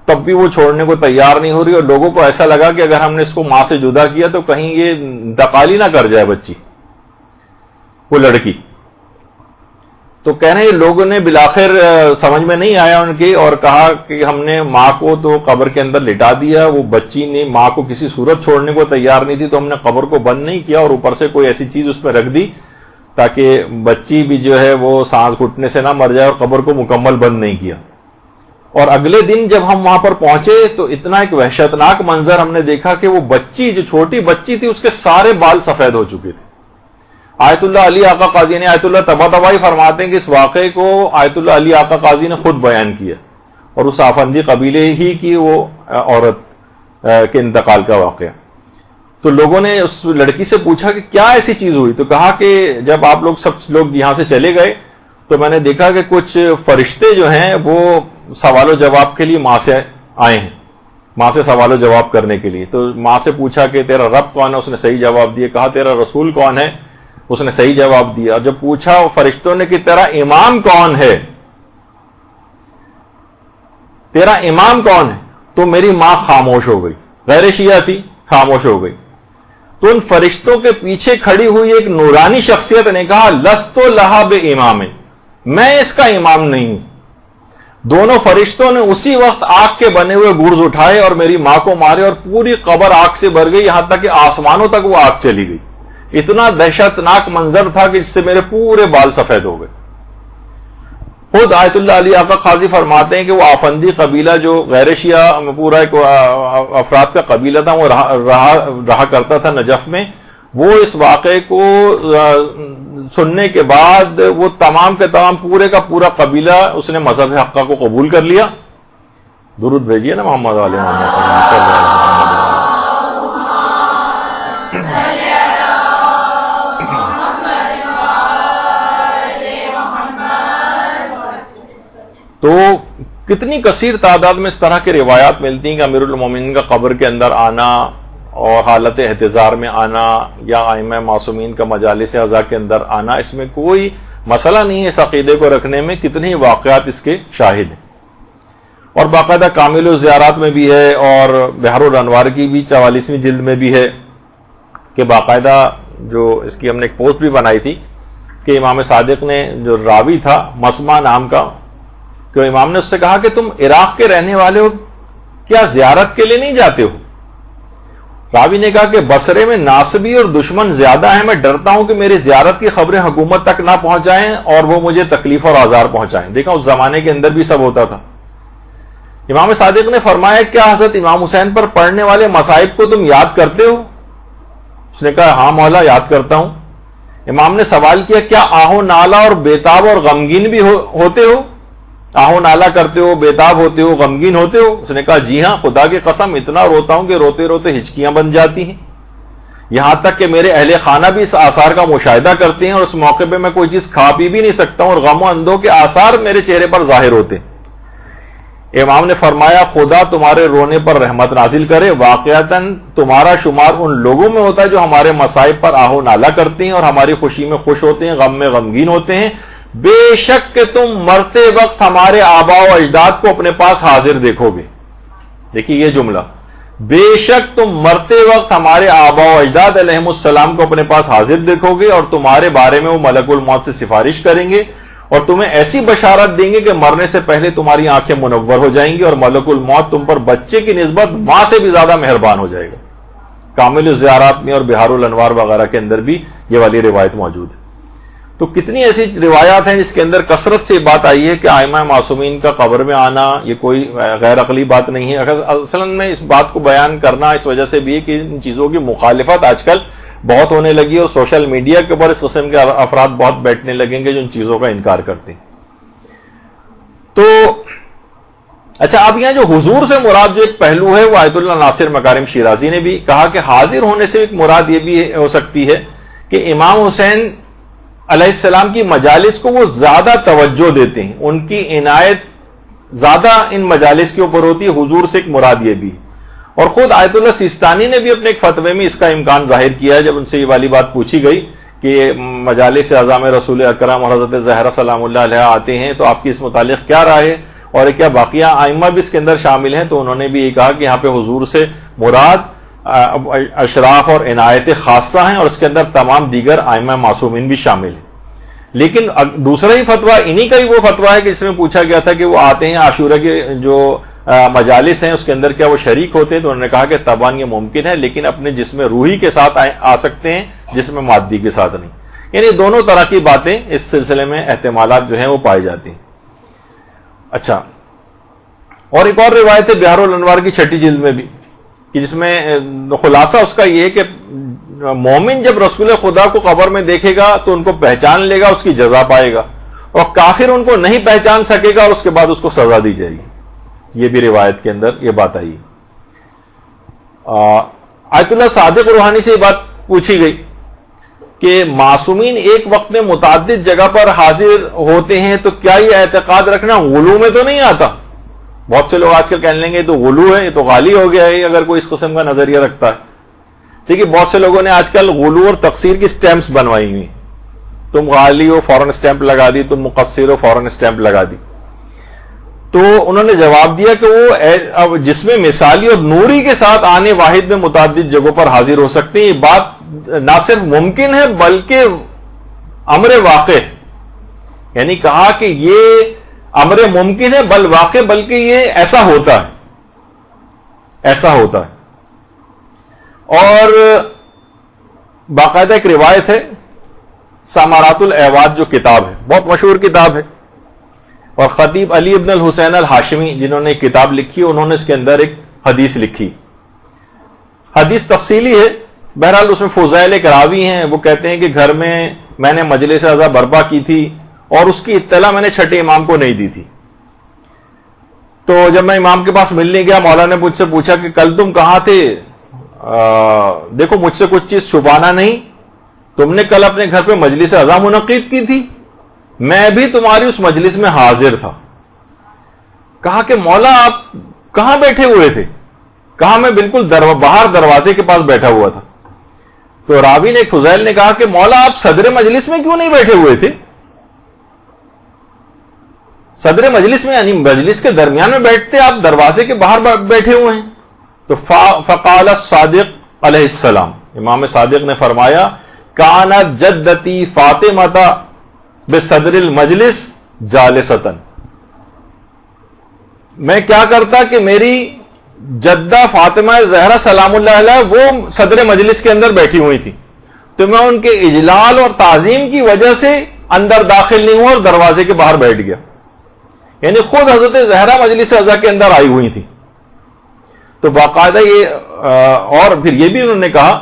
تب بھی وہ چھوڑنے کو تیار نہیں ہو رہی، اور لوگوں کو ایسا لگا کہ اگر ہم نے اس کو ماں سے جدا کیا تو کہیں یہ انتقال ہی نہ کر جائے بچی، وہ لڑکی. تو کہہ رہے ہیں لوگوں نے بالآخر سمجھ میں نہیں آیا ان کی، اور کہا کہ ہم نے ماں کو تو قبر کے اندر لٹا دیا، وہ بچی نے ماں کو کسی صورت چھوڑنے کو تیار نہیں تھی، تو ہم نے قبر کو بند نہیں کیا اور اوپر سے کوئی ایسی چیز اس پہ رکھ دی تاکہ بچی بھی جو ہے وہ سانس گھٹنے سے نہ مر جائے، اور قبر کو مکمل بند نہیں کیا. اور اگلے دن جب ہم وہاں پر پہنچے تو اتنا ایک وحشتناک منظر ہم نے دیکھا کہ وہ بچی جو چھوٹی بچی تھی اس کے سارے بال سفید ہو چکے تھے. آیت اللہ علی آقا قاضی نے، آیت اللہ طباطبائی فرماتے ہیں کہ اس واقعے کو آیت اللہ علی آقا قاضی نے خود بیان کیا، اور اس آفندی قبیلے ہی کی وہ عورت کے انتقال کا واقعہ. تو لوگوں نے اس لڑکی سے پوچھا کہ کیا ایسی چیز ہوئی، تو کہا کہ جب آپ لوگ سب لوگ یہاں سے چلے گئے تو میں نے دیکھا کہ کچھ فرشتے جو ہیں وہ سوال و جواب کے لیے ماں سے آئے ہیں، ماں سے سوال و جواب کرنے کے لیے. تو ماں سے پوچھا کہ تیرا رب کون ہے، اس نے صحیح جواب دیا. کہا تیرا رسول کون ہے، اس نے صحیح جواب دیا. اور جب پوچھا فرشتوں نے کہ تیرا امام کون ہے، تیرا امام کون ہے، تو میری ماں خاموش ہو گئی، غیر شیعہ تھی، خاموش ہو گئی. تو ان فرشتوں کے پیچھے کھڑی ہوئی ایک نورانی شخصیت نے کہا لست لہا بامام، میں اس کا امام نہیں ہوں. دونوں فرشتوں نے اسی وقت آگ کے بنے ہوئے گرز اٹھائے اور میری ماں کو مارے، اور پوری قبر آگ سے بھر گئی، یہاں تک کہ آسمانوں تک وہ آگ چلی گئی. اتنا دہشتناک منظر تھا کہ جس سے میرے پورے بال سفید ہو گئے. خود آیت اللہ علی آقا قاضی فرماتے ہیں کہ وہ آفندی قبیلہ جو غیر شیعہ پورا ایک افراد کا قبیلہ تھا، وہ رہا کرتا تھا نجف میں، وہ اس واقعے کو سننے کے بعد وہ تمام کے تمام پورے کا پورا قبیلہ اس نے مذہب حقہ کو قبول کر لیا. درود بھیجیے نا محمد علیہ محمد صلی اللہ علیہ وسلم. تو کتنی کثیر تعداد میں اس طرح کی روایات ملتی ہیں کہ امیر المومنین کا قبر کے اندر آنا اور حالت احتضار میں آنا یا ائمہ معصومین کا مجالس اعزاء کے اندر آنا، اس میں کوئی مسئلہ نہیں ہے اس عقیدے کو رکھنے میں. کتنے واقعات اس کے شاہد ہیں. اور باقاعدہ کامل الزیارات میں بھی ہے اور بحر الانوار کی بھی 44ویں جلد میں بھی ہے کہ باقاعدہ جو اس کی ہم نے ایک پوسٹ بھی بنائی تھی کہ امام صادق نے جو راوی تھا مسمع نام کا، کہ امام نے اس سے کہا کہ تم عراق کے رہنے والے ہو، کیا زیارت کے لیے نہیں جاتے ہو؟ راوی نے کہا کہ بصرے میں ناصبی اور دشمن زیادہ ہیں، میں ڈرتا ہوں کہ میری زیارت کی خبریں حکومت تک نہ پہنچ جائیں اور وہ مجھے تکلیف اور آزار پہنچائیں. دیکھا اس زمانے کے اندر بھی سب ہوتا تھا. امام صادق نے فرمایا کیا حضرت امام حسین پر پڑھنے والے مصائب کو تم یاد کرتے ہو؟ اس نے کہا ہاں مولا یاد کرتا ہوں. امام نے سوال کیا کیا آہو نالا اور بیتاب اور غمگین بھی ہوتے ہو؟ آہو نالا کرتے ہو، بیتاب ہوتے ہو، غمگین ہوتے ہو؟ اس نے کہا جی ہاں، خدا کی قسم اتنا روتا ہوں کہ روتے روتے ہچکیاں بن جاتی ہیں، یہاں تک کہ میرے اہل خانہ بھی اس آثار کا مشاہدہ کرتے ہیں اور اس موقع پہ میں کوئی چیز کھا پی بھی نہیں سکتا ہوں اور غم و اندوہ کے آثار میرے چہرے پر ظاہر ہوتے. امام نے فرمایا خدا تمہارے رونے پر رحمت نازل کرے، واقعتاً تمہارا شمار ان لوگوں میں ہوتا ہے جو ہمارے مصائب پر آہو نالا کرتے ہیں اور ہماری خوشی میں خوش ہوتے ہیں، غم میں غمگین ہوتے ہیں. بے شک کہ تم مرتے وقت ہمارے آباء و اجداد کو اپنے پاس حاضر دیکھو گے. دیکھیے یہ جملہ، بے شک تم مرتے وقت ہمارے آباء و اجداد علیہم السلام کو اپنے پاس حاضر دیکھو گے اور تمہارے بارے میں وہ ملک الموت سے سفارش کریں گے اور تمہیں ایسی بشارت دیں گے کہ مرنے سے پہلے تمہاری آنکھیں منور ہو جائیں گی اور ملک الموت تم پر بچے کی نسبت ماں سے بھی زیادہ مہربان ہو جائے گا. کامل الزیارات میں اور بحار الانوار وغیرہ کے اندر بھی یہ والی روایت موجود ہے. تو کتنی ایسی روایات ہیں جس کے اندر کثرت سے بات آئی ہے کہ ائمہ معصومین کا قبر میں آنا یہ کوئی غیر عقلی بات نہیں ہے. اصلا میں اس بات کو بیان کرنا اس وجہ سے بھی ہے کہ ان چیزوں کی مخالفت آج کل بہت ہونے لگی اور سوشل میڈیا کے اوپر اس قسم کے افراد بہت بیٹھنے لگیں گے جو ان چیزوں کا انکار کرتے ہیں. تو اچھا، اب یہاں جو حضور سے مراد جو ایک پہلو ہے وہ آیت اللہ ناصر مکارم شیرازی نے بھی کہا کہ حاضر ہونے سے ایک مراد یہ بھی ہو سکتی ہے کہ امام حسین علیہ السلام کی مجالس کو وہ زیادہ توجہ دیتے ہیں، ان کی عنایت زیادہ ان مجالس کے اوپر ہوتی ہے، حضور سے ایک مراد یہ بھی. اور خود آیت اللہ سیستانی نے بھی اپنے ایک فتوے میں اس کا امکان ظاہر کیا ہے. جب ان سے یہ والی بات پوچھی گئی کہ مجالس اعظام رسول اکرم اور حضرت زہرا سلام اللہ علیہ آتے ہیں تو آپ کی اس متعلق کیا رائے ہے، اور کیا باقیہ ائمہ بھی اس کے اندر شامل ہیں؟ تو انہوں نے بھی یہ کہا کہ یہاں پہ حضور سے مراد اشراف اور عنایت خاصہ ہیں، اور اس کے اندر تمام دیگر ائمہ معصومین بھی شامل ہیں. لیکن دوسرا ہی فتویٰ انہی کا ہی وہ فتویٰ ہے کہ جس میں پوچھا گیا تھا کہ وہ آتے ہیں عاشورہ کے جو مجالس ہیں اس کے اندر کیا وہ شریک ہوتے ہیں؟ تو انہوں نے کہا کہ طبعاً یہ ممکن ہے، لیکن اپنے جسم روحی کے ساتھ آ سکتے ہیں، جسم مادی کے ساتھ نہیں. یعنی دونوں طرح کی باتیں اس سلسلے میں احتمالات جو ہیں وہ پائی جاتی ہیں. اچھا، اور ایک اور روایت ہے بحار الانوار کی 6 جلد میں بھی، کہ جس میں خلاصہ اس کا یہ ہے کہ مومن جب رسول خدا کو قبر میں دیکھے گا تو ان کو پہچان لے گا، اس کی جزا پائے گا، اور کافر ان کو نہیں پہچان سکے گا اور اس کے بعد اس کو سزا دی جائے گی. یہ بھی روایت کے اندر یہ بات آئی. آیت اللہ صادق روحانی سے یہ بات پوچھی گئی کہ معصومین ایک وقت میں متعدد جگہ پر حاضر ہوتے ہیں تو کیا یہ اعتقاد رکھنا غلو میں تو نہیں آتا؟ بہت سے لوگ آج کل کہنے لیں گے یہ تو غلو ہے، یہ تو غالی ہو گیا ہے اگر کوئی اس قسم کا نظریہ رکھتا ہے. دیکھیے بہت سے لوگوں نے آج کل غلو اور تقصیر کی سٹیمپس بنوائی ہوئی، تم غالی ہو فوراً سٹیمپ لگا دی، تم مقصر ہو فوراً سٹیمپ لگا دی. تو انہوں نے جواب دیا کہ وہ جس میں مثالی اور نوری کے ساتھ آنے واحد میں متعدد جگہوں پر حاضر ہو سکتے ہیں. یہ بات نہ صرف ممکن ہے بلکہ امر واقع ہے. یعنی کہا کہ یہ امر ممکن ہے بل واقع، بلکہ یہ ایسا ہوتا ہے، ایسا ہوتا ہے. اور باقاعدہ ایک روایت ہے، سامارات الاعواد جو کتاب ہے، بہت مشہور کتاب ہے، اور خطیب علی ابن الحسین الہاشمی جنہوں نے ایک کتاب لکھی انہوں نے اس کے اندر ایک حدیث لکھی. حدیث تفصیلی ہے، بہرحال اس میں فضائل ایک راوی ہیں، وہ کہتے ہیں کہ گھر میں نے مجلس عزا برپا کی تھی اور اس کی اطلاع میں نے چھٹے امام کو نہیں دی تھی. تو جب میں امام کے پاس ملنے گیا، مولا نے مجھ سے پوچھا کہ کل تم کہاں تھے؟ دیکھو مجھ سے کچھ چیز چھپانا نہیں، تم نے کل اپنے گھر پہ مجلس عزا منعقد کی تھی، میں بھی تمہاری اس مجلس میں حاضر تھا. کہا کہ مولا آپ کہاں بیٹھے ہوئے تھے؟ کہا میں بالکل باہر دروازے کے پاس بیٹھا ہوا تھا. تو راوی نے فضیل نے کہا کہ مولا آپ صدر مجلس میں کیوں نہیں بیٹھے ہوئے تھے؟ صدر مجلس میں یعنی مجلس کے درمیان میں بیٹھتے، آپ دروازے کے باہر بیٹھے ہوئے ہیں. تو فقال الصادق علیہ السلام، امام صادق نے فرمایا کانت جدتی فاطمہ بصدر المجلس جالستن، میں کیا کرتا کہ میری جدہ فاطمہ زہرا سلام اللہ علیہ وہ صدر مجلس کے اندر بیٹھی ہوئی تھی، تو میں ان کے اجلال اور تعظیم کی وجہ سے اندر داخل نہیں ہوا اور دروازے کے باہر بیٹھ گیا. یعنی خود حضرت زہرا مجلس عزا کے اندر آئی ہوئی تھی. تو باقاعدہ یہ اور پھر یہ بھی انہوں نے کہا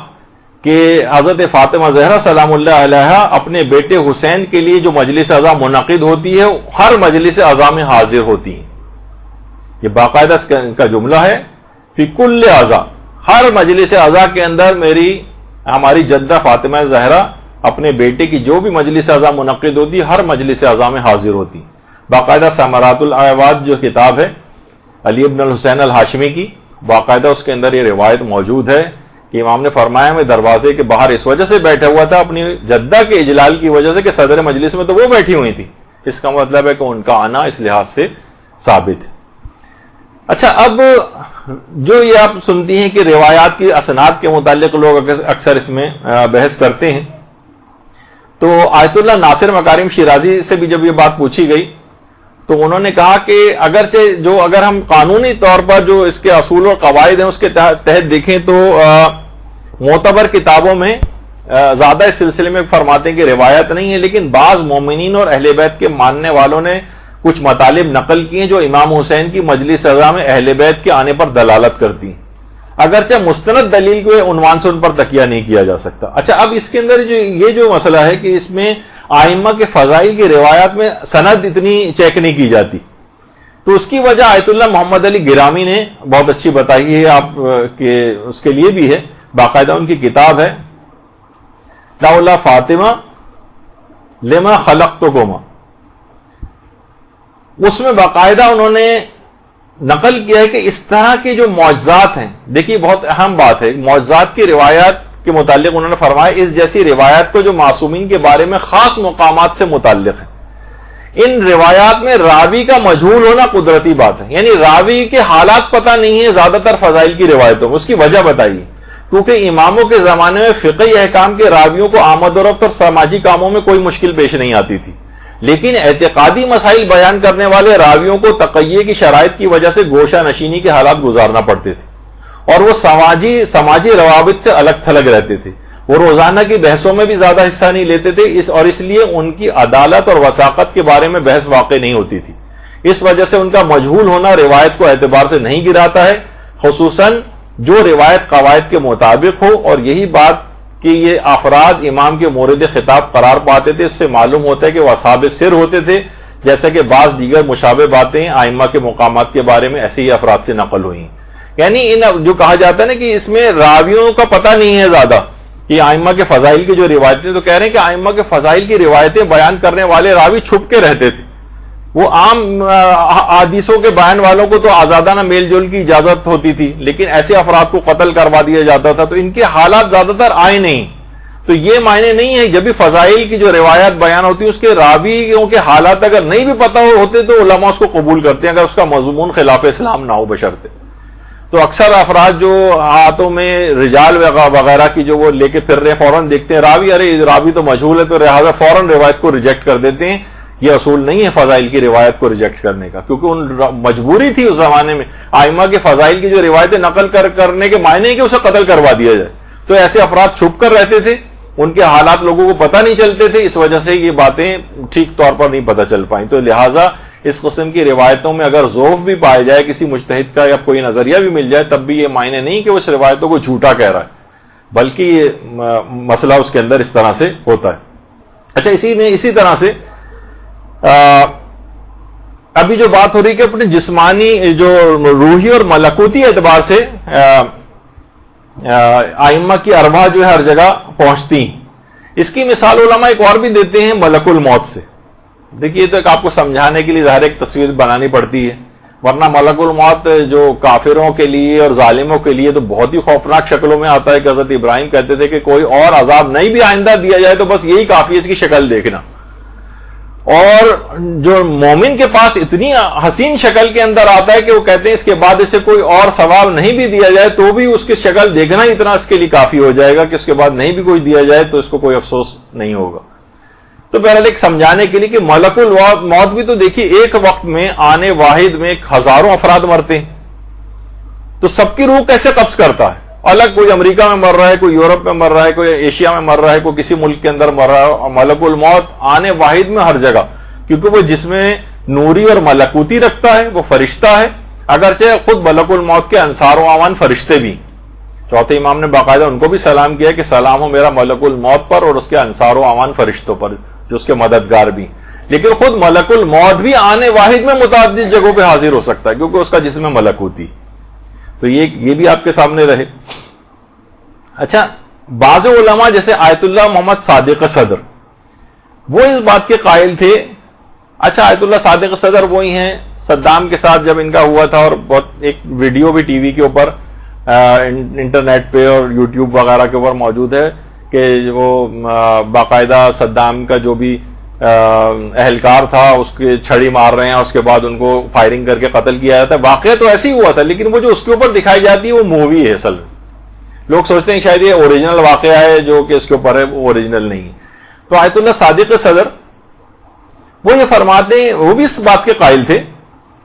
کہ حضرت فاطمہ زہرا سلام اللہ علیہ اپنے بیٹے حسین کے لیے جو مجلس عزا منعقد ہوتی ہے ہر مجلس عزا میں حاضر ہوتی ہیں. یہ باقاعدہ کا جملہ ہے، فی کل عزا، ہر مجلس عزا کے اندر ہماری جدہ فاطمہ زہرا اپنے بیٹے کی جو بھی مجلس عزا منعقد ہوتی ہے ہر مجلس عزا میں حاضر ہوتی. باقاعدہ ثمرات الاعواد جو کتاب ہے علی ابن الحسین الہاشمی کی، باقاعدہ اس کے اندر یہ روایت موجود ہے کہ امام نے فرمایا میں دروازے کے باہر اس وجہ سے بیٹھا ہوا تھا اپنی جدہ کے اجلال کی وجہ سے کہ صدر مجلس میں تو وہ بیٹھی ہوئی تھی. اس کا مطلب ہے کہ ان کا آنا اس لحاظ سے ثابت ہے. اچھا، اب جو یہ آپ سنتی ہیں کہ روایات کی اسناد کے متعلق لوگ اکثر اس میں بحث کرتے ہیں، تو آیت اللہ ناصر مکارم شیرازی سے بھی جب یہ بات پوچھی گئی تو انہوں نے کہا کہ اگر ہم قانونی طور پر جو اس کے اصول اور قواعد ہیں اس کے تحت دیکھیں تو معتبر کتابوں میں زیادہ اس سلسلے میں فرماتے ہیں کہ روایت نہیں ہے، لیکن بعض مومنین اور اہل بیت کے ماننے والوں نے کچھ مطالب نقل کیے جو امام حسین کی مجلس عزا میں اہل بیت کے آنے پر دلالت کرتی ہیں، اگرچہ مستند دلیل کے عنوان سے ان پر تکیہ نہیں کیا جا سکتا. اچھا، اب اس کے اندر یہ جو مسئلہ ہے کہ اس میں آئمہ کے فضائل کی روایات میں سند اتنی چیک نہیں کی جاتی، تو اس کی وجہ آیت اللہ محمد علی گرامی نے بہت اچھی بتائی ہے آپ کہ اس کے لیے بھی ہے، باقاعدہ ان کی کتاب ہے دعوۃ فاطمہ لما خلقتکما. اس میں باقاعدہ انہوں نے نقل کیا ہے کہ اس طرح کے جو معجزات ہیں، دیکھیے بہت اہم بات ہے، معجزات کی روایات کے متعلق انہوں نے فرمایا اس جیسی روایات کو جو معصومین کے بارے میں خاص مقامات سے متعلق ہے، ان روایات میں راوی کا مجہول ہونا قدرتی بات ہے، یعنی راوی کے حالات پتہ نہیں ہے زیادہ تر فضائل کی روایتوں میں۔ اس کی وجہ بتائیے، کیونکہ اماموں کے زمانے میں فقہی احکام کے راویوں کو آمد و رفت اور سماجی کاموں میں کوئی مشکل پیش نہیں آتی تھی، لیکن اعتقادی مسائل بیان کرنے والے راویوں کو تقیہ کی شرائط کی وجہ سے گوشہ نشینی کے حالات گزارنا پڑتے تھے، اور وہ سماجی روابط سے الگ تھلگ رہتے تھے، وہ روزانہ کی بحثوں میں بھی زیادہ حصہ نہیں لیتے تھے، اور اس لیے ان کی عدالت اور وثاقت کے بارے میں بحث واقع نہیں ہوتی تھی۔ اس وجہ سے ان کا مجہول ہونا روایت کو اعتبار سے نہیں گراتا ہے، خصوصاً جو روایت قواعد کے مطابق ہو، اور یہی بات کہ یہ افراد امام کے مورد خطاب قرار پاتے تھے، اس سے معلوم ہوتا ہے کہ وہ اصحاب سر ہوتے تھے، جیسا کہ بعض دیگر مشابہ باتیں ائمہ کے مقامات کے بارے میں ایسے ہی افراد سے نقل ہوئی۔ یعنی جو کہا جاتا ہے نا کہ اس میں راویوں کا پتہ نہیں ہے زیادہ کہ ائمہ کے فضائل کی جو روایتیں، تو کہہ رہے ہیں کہ ائمہ کے فضائل کی روایتیں بیان کرنے والے راوی چھپ کے رہتے تھے، وہ عام حدیثوں کے بیان والوں کو تو آزادانہ میل جول کی اجازت ہوتی تھی، لیکن ایسے افراد کو قتل کروا دیا جاتا تھا، تو ان کے حالات زیادہ تر آئے نہیں۔ تو یہ معنی نہیں ہے جب بھی فضائل کی جو روایات بیان ہوتی ہیں اس کے راویوں کے حالات اگر نہیں بھی پتہ ہوتے تو علماء اس کو قبول کرتے ہیں، اگر اس کا مضمون خلاف اسلام نہ ہو بشرطے۔ تو اکثر افراد جو ہاتھوں میں رجال وغیرہ کی جو وہ لے کے پھر رہے ہیں، فوراً دیکھتے ہیں راوی، ارے راوی تو مجہول ہے، تو لہٰذا فوراً روایت کو ریجیکٹ کر دیتے ہیں۔ یہ اصول نہیں ہے فضائل کی روایت کو ریجیکٹ کرنے کا، کیونکہ ان مجبوری تھی اس زمانے میں ائمہ کے فضائل کی جو روایتیں نقل کرنے کے معنی ہے کہ اسے قتل کروا دیا جائے، تو ایسے افراد چھپ کر رہتے تھے، ان کے حالات لوگوں کو پتہ نہیں چلتے تھے، اس وجہ سے یہ باتیں ٹھیک طور پر نہیں پتہ چل پائیں۔ تو لہٰذا اس قسم کی روایتوں میں اگر ضعف بھی پایا جائے کسی مجتہد کا یا کوئی نظریہ بھی مل جائے، تب بھی یہ معنی نہیں کہ وہ اس روایتوں کو جھوٹا کہہ رہا ہے، بلکہ یہ مسئلہ اس کے اندر اس طرح سے ہوتا ہے۔ اچھا، اسی طرح سے ابھی جو بات ہو رہی کہ اپنے جسمانی جو روحی اور ملکوتی اعتبار سے ائمہ کی ارواح جو ہے ہر جگہ پہنچتی ہیں، اس کی مثال علماء ایک اور بھی دیتے ہیں ملک الموت سے۔ دیکھیے تو ایک آپ کو سمجھانے کے لیے ظاہر ایک تصویر بنانی پڑتی ہے، ورنہ ملک الموت جو کافروں کے لیے اور ظالموں کے لیے تو بہت ہی خوفناک شکلوں میں آتا ہے کہ حضرت ابراہیم کہتے تھے کہ کوئی اور عذاب نہیں بھی آئندہ دیا جائے تو بس یہی کافی ہے اس کی شکل دیکھنا، اور جو مومن کے پاس اتنی حسین شکل کے اندر آتا ہے کہ وہ کہتے ہیں اس کے بعد اسے کوئی اور ثواب نہیں بھی دیا جائے تو بھی اس کی شکل دیکھنا اتنا اس کے لیے کافی ہو جائے گا کہ اس کے بعد نہیں بھی کوئی دیا جائے تو اس کو کوئی افسوس نہیں ہوگا۔ تو بہرحال ایک سمجھانے کے لیے کہ ملک الموت بھی تو دیکھیے ایک وقت میں آنے واحد میں ہزاروں افراد مرتے ہیں، تو سب کی روح کیسے قبض کرتا ہے؟ الگ کوئی امریکہ میں مر رہا ہے، کوئی یورپ میں مر رہا ہے، کوئی ایشیا میں مر رہا ہے، کوئی کسی ملک کے اندر مر رہا ہے، ملک الموت آنے واحد میں ہر جگہ، کیونکہ وہ جس میں نوری اور ملکوتی رکھتا ہے، وہ فرشتہ ہے، اگرچہ خود ملک الموت کے انصار و اعوان فرشتے بھی۔ چوتھے امام نے باقاعدہ ان کو بھی سلام کیا کہ سلام ہو میرا ملک الموت پر اور اس کے انصار و اعوان فرشتوں پر جو اس کے مددگار بھی، لیکن خود ملک الموت بھی آنے واحد میں متعدد جگہوں پہ حاضر ہو سکتا ہے کیونکہ اس کا جسم ملکوتی۔ تو یہ بھی آپ کے سامنے رہے۔ اچھا، بعض علماء جیسے آیت اللہ محمد صادق صدر وہ اس بات کے قائل تھے۔ اچھا، آیت اللہ صادق صدر وہی ہیں صدام کے ساتھ جب ان کا ہوا تھا، اور بہت ایک ویڈیو بھی ٹی وی کے اوپر انٹرنیٹ پہ اور یوٹیوب وغیرہ کے اوپر موجود ہے کہ وہ باقاعدہ صدام کا جو بھی اہلکار تھا اس کے چھڑی مار رہے ہیں، اس کے بعد ان کو فائرنگ کر کے قتل کیا جاتا ہے۔ واقعہ تو ایسے ہی ہوا تھا، لیکن وہ جو اس کے اوپر دکھائی جاتی ہے وہ مووی ہے اصل میں۔ لوگ سوچتے ہیں شاید یہ اوریجنل واقعہ ہے جو کہ اس کے اوپر ہے، وہ اوریجنل نہیں ہے۔ تو آیت اللہ صادق صدر وہ یہ فرماتے ہیں، وہ بھی اس بات کے قائل تھے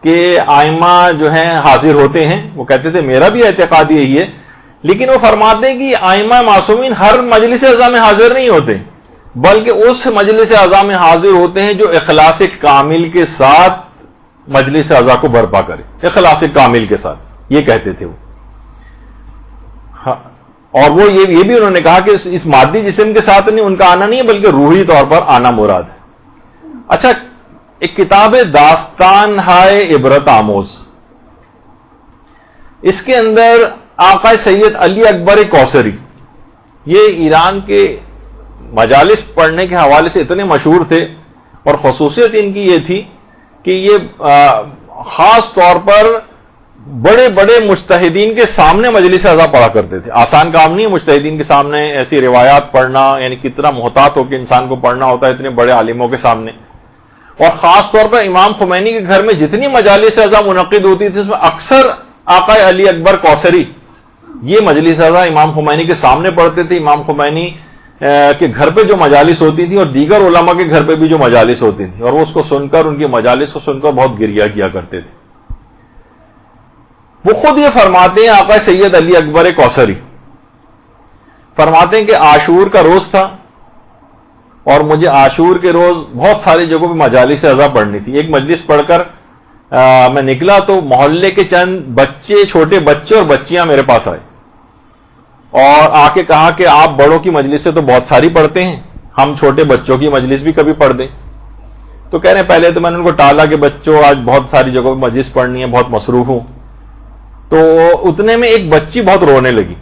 کہ آئمہ جو ہیں حاضر ہوتے ہیں، وہ کہتے تھے میرا بھی اعتقاد یہی ہے، لیکن وہ فرماتے ہیں کہ آئمہ معصومین ہر مجلس اعضاء میں حاضر نہیں ہوتے، بلکہ اس مجلس اعضاء میں حاضر ہوتے ہیں جو اخلاص کامل کے ساتھ مجلس اعضاء کو برپا کرے، اخلاص کامل کے ساتھ، یہ کہتے تھے وہ۔ اور وہ یہ بھی انہوں نے کہا کہ اس مادی جسم کے ساتھ نہیں ان کا آنا نہیں ہے، بلکہ روحی طور پر آنا مراد ہے۔ اچھا، ایک کتاب داستان ہائے عبرت آموز، اس کے اندر آقا سید علی اکبر کوثری، یہ ایران کے مجالس پڑھنے کے حوالے سے اتنے مشہور تھے، اور خصوصیت ان کی یہ تھی کہ یہ خاص طور پر بڑے بڑے مجتہدین کے سامنے مجلس اعضا پڑھا کرتے تھے. آسان کام نہیں ہے مجتہدین کے سامنے ایسی روایات پڑھنا، یعنی کتنا محتاط ہو کے انسان کو پڑھنا ہوتا ہے اتنے بڑے عالموں کے سامنے. اور خاص طور پر امام خمینی کے گھر میں جتنی مجالس اعضا منعقد ہوتی تھی اس میں اکثر آقا علی اکبر کوثری یہ مجلس اعضا امام خمینی کے سامنے پڑھتے تھے. امام خمینی کے گھر پہ جو مجالس ہوتی تھی اور دیگر علماء کے گھر پہ بھی جو مجالس ہوتی تھی، اور وہ اس کو سن کر، ان کی مجالس کو سن کر بہت گریہ کیا کرتے تھے. وہ خود یہ فرماتے ہیں، آقا سید علی اکبر کوثری فرماتے ہیں کہ عاشور کا روز تھا اور مجھے عاشور کے روز بہت ساری جگہوں پہ مجالس اعضا پڑھنی تھی. ایک مجلس پڑھ کر میں نکلا تو محلے کے چند بچے، چھوٹے بچے اور بچیاں میرے پاس آئے اور آ کے کہا کہ آپ بڑوں کی مجلس سے تو بہت ساری پڑھتے ہیں، ہم چھوٹے بچوں کی مجلس بھی کبھی پڑھ دیں. تو کہہ رہے ہیں پہلے تو میں نے ان کو ٹالا کہ بچوں آج بہت ساری جگہوں پہ مجلس پڑھنی ہے، بہت مصروف ہوں. تو اتنے میں ایک بچی بہت رونے لگی.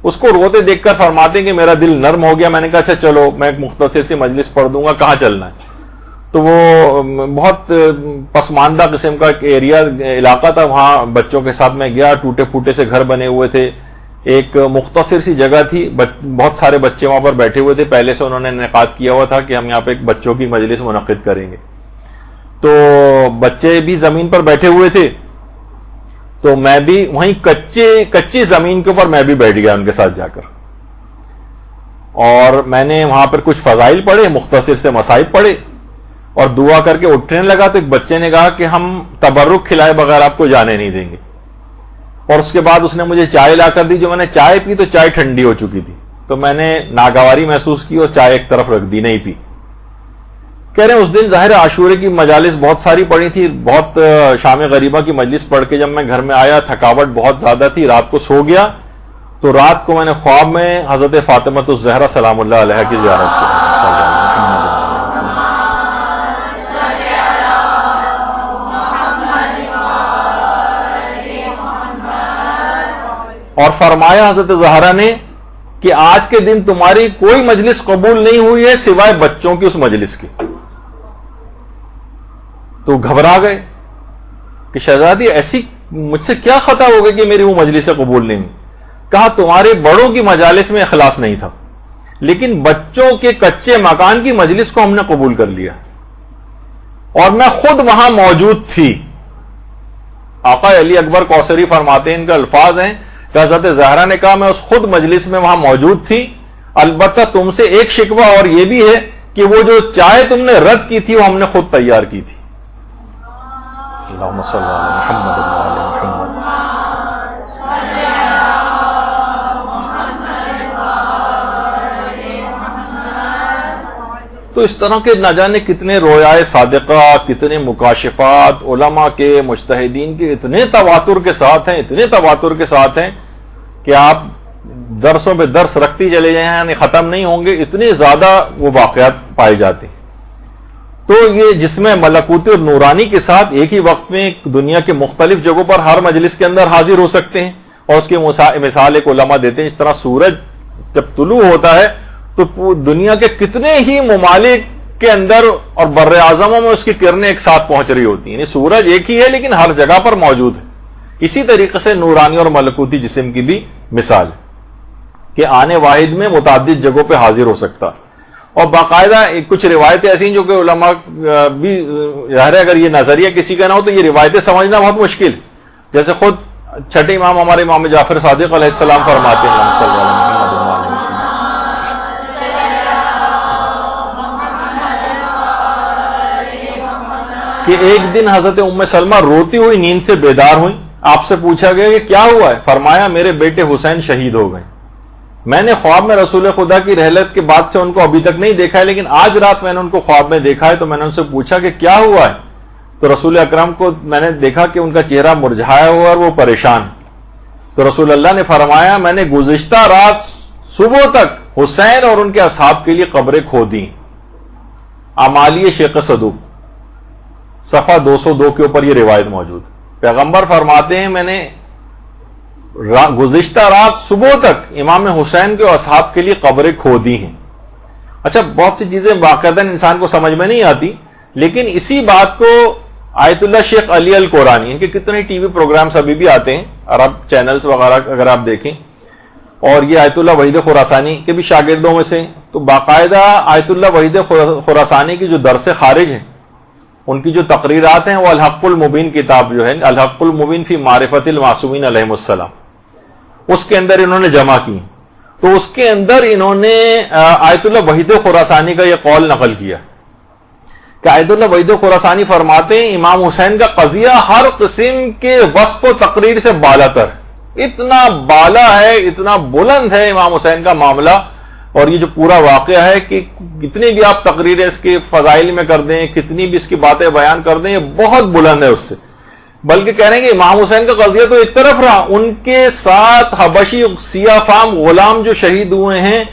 اس کو روتے دیکھ کر فرماتے ہیں کہ میرا دل نرم ہو گیا. میں نے کہا اچھا چلو میں ایک مختصر سی مجلس پڑھ دوں گا، کہاں چلنا ہے؟ تو وہ بہت پسماندہ قسم کا ایک علاقہ تھا، وہاں بچوں کے ساتھ میں گیا. ٹوٹے پھوٹے سے گھر بنے ہوئے تھے، ایک مختصر سی جگہ تھی، بہت سارے بچے وہاں پر بیٹھے ہوئے تھے. پہلے سے انہوں نے انعقاد کیا ہوا تھا کہ ہم یہاں پہ ایک بچوں کی مجلس منعقد کریں گے. تو بچے بھی زمین پر بیٹھے ہوئے تھے، تو میں بھی وہیں کچی زمین کے اوپر میں بھی بیٹھ گیا ان کے ساتھ جا کر. اور میں نے وہاں پر کچھ فضائل پڑھے، مختصر سے مصائب پڑھے اور دعا کر کے اٹھنے لگا تو ایک بچے نے کہا کہ ہم تبرک کھلائے بغیر آپ کو جانے نہیں دیں گے. اور اس کے بعد اس نے مجھے چائے لا کر دی. جو میں نے چائے پی تو چائے ٹھنڈی ہو چکی تھی، تو میں نے ناگواری محسوس کی اور چائے ایک طرف رکھ دی، نہیں پی. کہہ رہے ہیں اس دن ظاہر عاشورے کی مجالس بہت ساری پڑھی تھی. بہت شام غریبہ کی مجلس پڑھ کے جب میں گھر میں آیا تھکاوٹ بہت زیادہ تھی، رات کو سو گیا. تو رات کو میں نے خواب میں حضرت فاطمہ الزہرا سلام اللہ علیہ کی زیارت کی. اور فرمایا حضرت زہرا نے کہ آج کے دن تمہاری کوئی مجلس قبول نہیں ہوئی ہے سوائے بچوں کی اس مجلس کی. تو گھبرا گئے کہ شہزادی ایسی مجھ سے کیا خطا ہو گئی کہ میری وہ مجلس قبول نہیں ہوئی؟ کہا تمہارے بڑوں کی مجالس میں اخلاص نہیں تھا، لیکن بچوں کے کچے مکان کی مجلس کو ہم نے قبول کر لیا اور میں خود وہاں موجود تھی. آقا علی اکبر کوثری فرماتے ہیں، ان کا الفاظ ہیں کہ حضرت زہرا نے کہا میں اس خود مجلس میں وہاں موجود تھی. البتہ تم سے ایک شکوہ اور یہ بھی ہے کہ وہ جو چائے تم نے رد کی تھی وہ ہم نے خود تیار کی تھی. اللہم صلی علی محمد وعلی محمد. تو اس طرح کے نہ جانے کتنے رویائے صادقہ، کتنے مکاشفات علماء کے، مجتہدین کے اتنے تواتر کے ساتھ ہیں کہ آپ درسوں پہ درس رکھتی چلے جائیں، یعنی ختم نہیں ہوں گے، اتنے زیادہ وہ واقعات پائے جاتے ہیں. تو یہ جسم ملکوتی اور نورانی کے ساتھ ایک ہی وقت میں دنیا کے مختلف جگہوں پر ہر مجلس کے اندر حاضر ہو سکتے ہیں. اور اس کی مثال ایک علماء دیتے ہیں، اس طرح سورج جب طلوع ہوتا ہے تو دنیا کے کتنے ہی ممالک کے اندر اور بر اعظموں میں اس کی کرنیں ایک ساتھ پہنچ رہی ہوتی ہیں. یعنی سورج ایک ہی ہے لیکن ہر جگہ پر موجود ہے. اسی طریقے سے نورانی اور ملکوتی جسم کی بھی مثال ہے کہ آنے واحد میں متعدد جگہوں پہ حاضر ہو سکتا. اور باقاعدہ کچھ روایتیں ایسی ہیں جو کہ علماء بھی ظاہر ہے اگر یہ نظریہ کسی کا نہ ہو تو یہ روایتیں سمجھنا بہت مشکل. جیسے خود چھٹے امام ہمارے امام جعفر صادق علیہ السلام فرماتے ہیں کہ ایک دن حضرت ام سلمہ روتی ہوئی نیند سے بیدار ہوئی. آپ سے پوچھا گیا کہ کیا ہوا ہے؟ فرمایا میرے بیٹے حسین شہید ہو گئے. میں نے خواب میں رسول خدا کی رحلت کے بعد سے ان کو ابھی تک نہیں دیکھا ہے، لیکن آج رات میں نے ان کو خواب میں دیکھا ہے. تو میں نے ان سے پوچھا کہ کیا ہوا ہے؟ تو رسول اکرم کو میں نے دیکھا کہ ان کا چہرہ مرجھایا ہوا اور وہ پریشان. تو رسول اللہ نے فرمایا میں نے گزشتہ رات صبح تک حسین اور ان کے اصحاب کے لیے قبریں کھودی. اعمالی شیخ صدوق صفحہ 202 کے اوپر یہ روایت موجود. پیغمبر فرماتے ہیں میں نے گزشتہ رات صبح تک امام حسین کے اصحاب کے لیے قبریں کھودی ہیں. اچھا بہت سی چیزیں باقاعدہ انسان کو سمجھ میں نہیں آتی، لیکن اسی بات کو آیت اللہ شیخ علی القرانی، ان کے کتنے ٹی وی پروگرامز ابھی بھی آتے ہیں، عرب چینلز وغیرہ اگر آپ دیکھیں، اور یہ آیت اللہ وحید خراسانی کے بھی شاگردوں میں سے، تو باقاعدہ آیت اللہ وحید خراسانی کی جو درس خارج ہیں، ان کی جو تقریرات ہیں، وہ الحق المبین کتاب جو ہے، الحق المبین فی معرفت المعصومین علیہم السلام، اس کے اندر انہوں نے جمع کی، تو اس کے اندر انہوں نے آیت اللہ وحید خراسانی کا یہ قول نقل کیا کہ آیت اللہ وحید خراسانی فرماتے ہیں امام حسین کا قضیہ ہر قسم کے وصف و تقریر سے بالا تر، اتنا بالا ہے، اتنا بلند ہے امام حسین کا معاملہ، اور یہ جو پورا واقعہ ہے کہ کتنی بھی آپ تقریریں اس کے فضائل میں کر دیں، کتنی بھی اس کی باتیں بیان کر دیں، یہ بہت بلند ہے اس سے، بلکہ کہہ رہے ہیں کہ امام حسین کا قضیہ تو ایک طرف رہا، ان کے ساتھ حبشی سیاہ فام غلام جو شہید ہوئے ہیں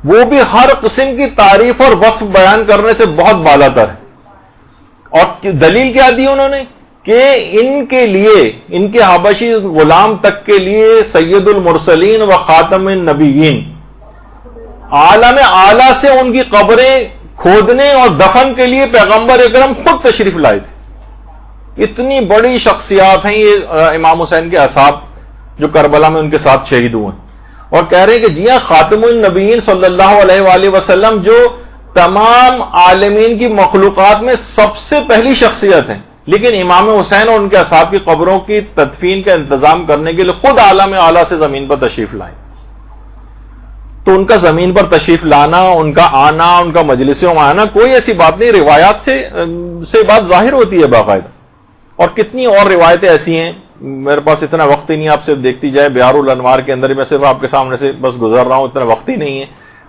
وہ بھی ہر قسم کی تعریف اور وصف بیان کرنے سے بہت بالا تر ہے، اور دلیل کیا دی انہوں نے کہ ان کے لیے، ان کے حبشی غلام تک کے لیے سید المرسلین و خاتم النبیین عالم اعلیٰ سے ان کی قبریں کھودنے اور دفن کے لیے پیغمبر اکرم خود تشریف لائے تھے۔ اتنی بڑی شخصیات ہیں یہ امام حسین کے اصحاب جو کربلا میں ان کے ساتھ شہید ہوئے ہیں، اور کہہ رہے ہیں کہ جی ہاں خاتم النبیین صلی اللہ علیہ وآلہ وسلم جو تمام عالمین کی مخلوقات میں سب سے پہلی شخصیت ہیں، لیکن امام حسین اور ان کے اصحاب کی قبروں کی تدفین کا انتظام کرنے کے لیے خود عالم اعلیٰ سے زمین پر تشریف لائے۔ تو ان کا زمین پر تشریف لانا، ان کا آنا، ان کا مجلسوں میں آنا کوئی ایسی بات نہیں، روایات سے بات ظاہر ہوتی ہے باقاعدہ، اور کتنی اور روایتیں ایسی ہیں، میرے پاس اتنا وقت ہی نہیں، آپ سے دیکھتی جائے بہار الانوار کے اندر، میں صرف آپ کے سامنے سے بس گزر رہا ہوں، اتنا وقت ہی نہیں ہے،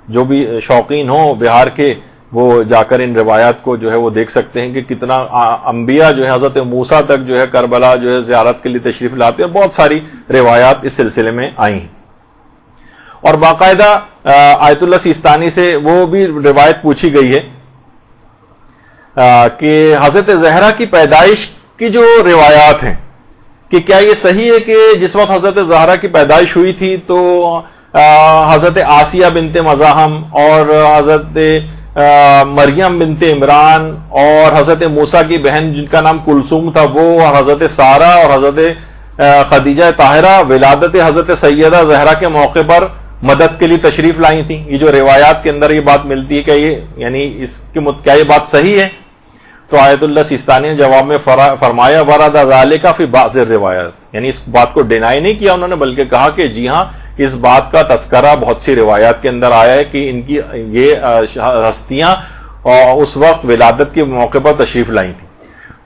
جو بھی شوقین ہوں بہار کے وہ جا کر ان روایات کو جو ہے وہ دیکھ سکتے ہیں کہ کتنا انبیاء جو ہے حضرت موسیٰ تک جو ہے کربلا جو ہے زیارت کے لیے تشریف لاتے ہیں، بہت ساری روایات اس سلسلے میں آئی ہیں۔ اور باقاعدہ آیت اللہ سیستانی سے وہ بھی روایت پوچھی گئی ہے کہ حضرت زہرا کی پیدائش کی جو روایات ہیں کہ کیا یہ صحیح ہے کہ جس وقت حضرت زہرا کی پیدائش ہوئی تھی تو حضرت آسیہ بنت مزاحم اور حضرت مریم بنت عمران اور حضرت موسیٰ کی بہن جن کا نام کلثوم تھا وہ، اور حضرت سارہ اور حضرت خدیجہ طاہرہ ولادت حضرت سیدہ زہرا کے موقع پر مدد کے لیے تشریف لائی تھیں، یہ جو روایات کے اندر یہ بات ملتی ہے کہ یہ یعنی اس کے کیا یہ بات صحیح ہے؟ تو آیت اللہ سیستانی نے جواب میں فرمایا ورد ذالک فی بعض الروایات، یعنی اس بات کو ڈینائی نہیں کیا انہوں نے، بلکہ کہا کہ جی ہاں اس بات کا تذکرہ بہت سی روایات کے اندر آیا ہے کہ ان کی یہ ہستیاں اس وقت ولادت کے موقع پر تشریف لائی تھیں۔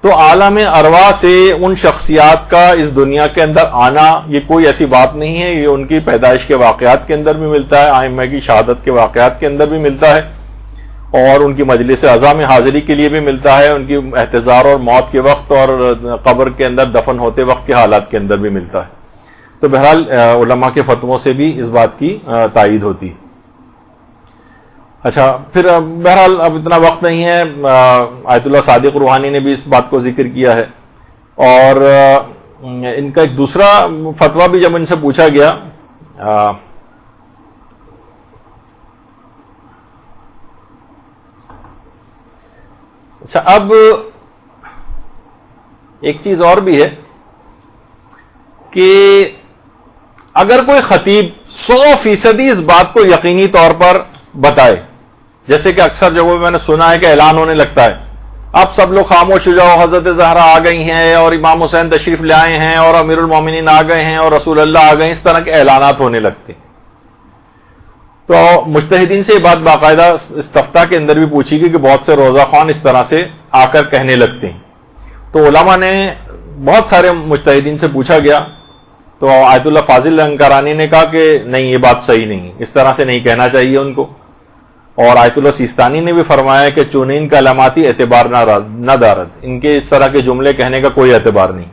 تو عالم ارواح سے ان شخصیات کا اس دنیا کے اندر آنا یہ کوئی ایسی بات نہیں ہے، یہ ان کی پیدائش کے واقعات کے اندر بھی ملتا ہے، ائمہ کی شہادت کے واقعات کے اندر بھی ملتا ہے، اور ان کی مجلس عزا میں حاضری کے لیے بھی ملتا ہے، ان کی احتضار اور موت کے وقت اور قبر کے اندر دفن ہوتے وقت کے حالات کے اندر بھی ملتا ہے۔ تو بہرحال علماء کے فتووں سے بھی اس بات کی تائید ہوتی ہے۔ اچھا، پھر بہرحال اب اتنا وقت نہیں ہے، آیت اللہ صادق روحانی نے بھی اس بات کو ذکر کیا ہے، اور ان کا ایک دوسرا فتویٰ بھی جب ان سے پوچھا گیا، اچھا اب ایک چیز اور بھی ہے کہ اگر کوئی خطیب 100% اس بات کو یقینی طور پر بتائے، جیسے کہ اکثر جگہوں میں میں نے سنا ہے کہ اعلان ہونے لگتا ہے اب سب لوگ خاموش ہو جاؤ، حضرت زہرا آ گئی ہیں اور امام حسین تشریف لے آئے ہیں اور امیر المومنین آ گئے ہیں اور رسول اللہ آ گئے ہیں، اس طرح کے اعلانات ہونے لگتے ہیں۔ تو مجتہدین سے یہ بات باقاعدہ استفتاء کے اندر بھی پوچھی گئی کہ بہت سے روزہ خوان اس طرح سے آ کر کہنے لگتے ہیں، تو علماء نے بہت سارے مجتہدین سے پوچھا گیا، تو آیت اللہ فاضل لنکرانی نے کہا کہ نہیں، یہ بات صحیح نہیں ہے، اس طرح سے نہیں کہنا چاہیے ان کو، اور آیت اللہ سیستانی نے بھی فرمایا کہ چونین کلماتی اعتبار نہ دارد، ان کے اس طرح کے جملے کہنے کا کوئی اعتبار نہیں۔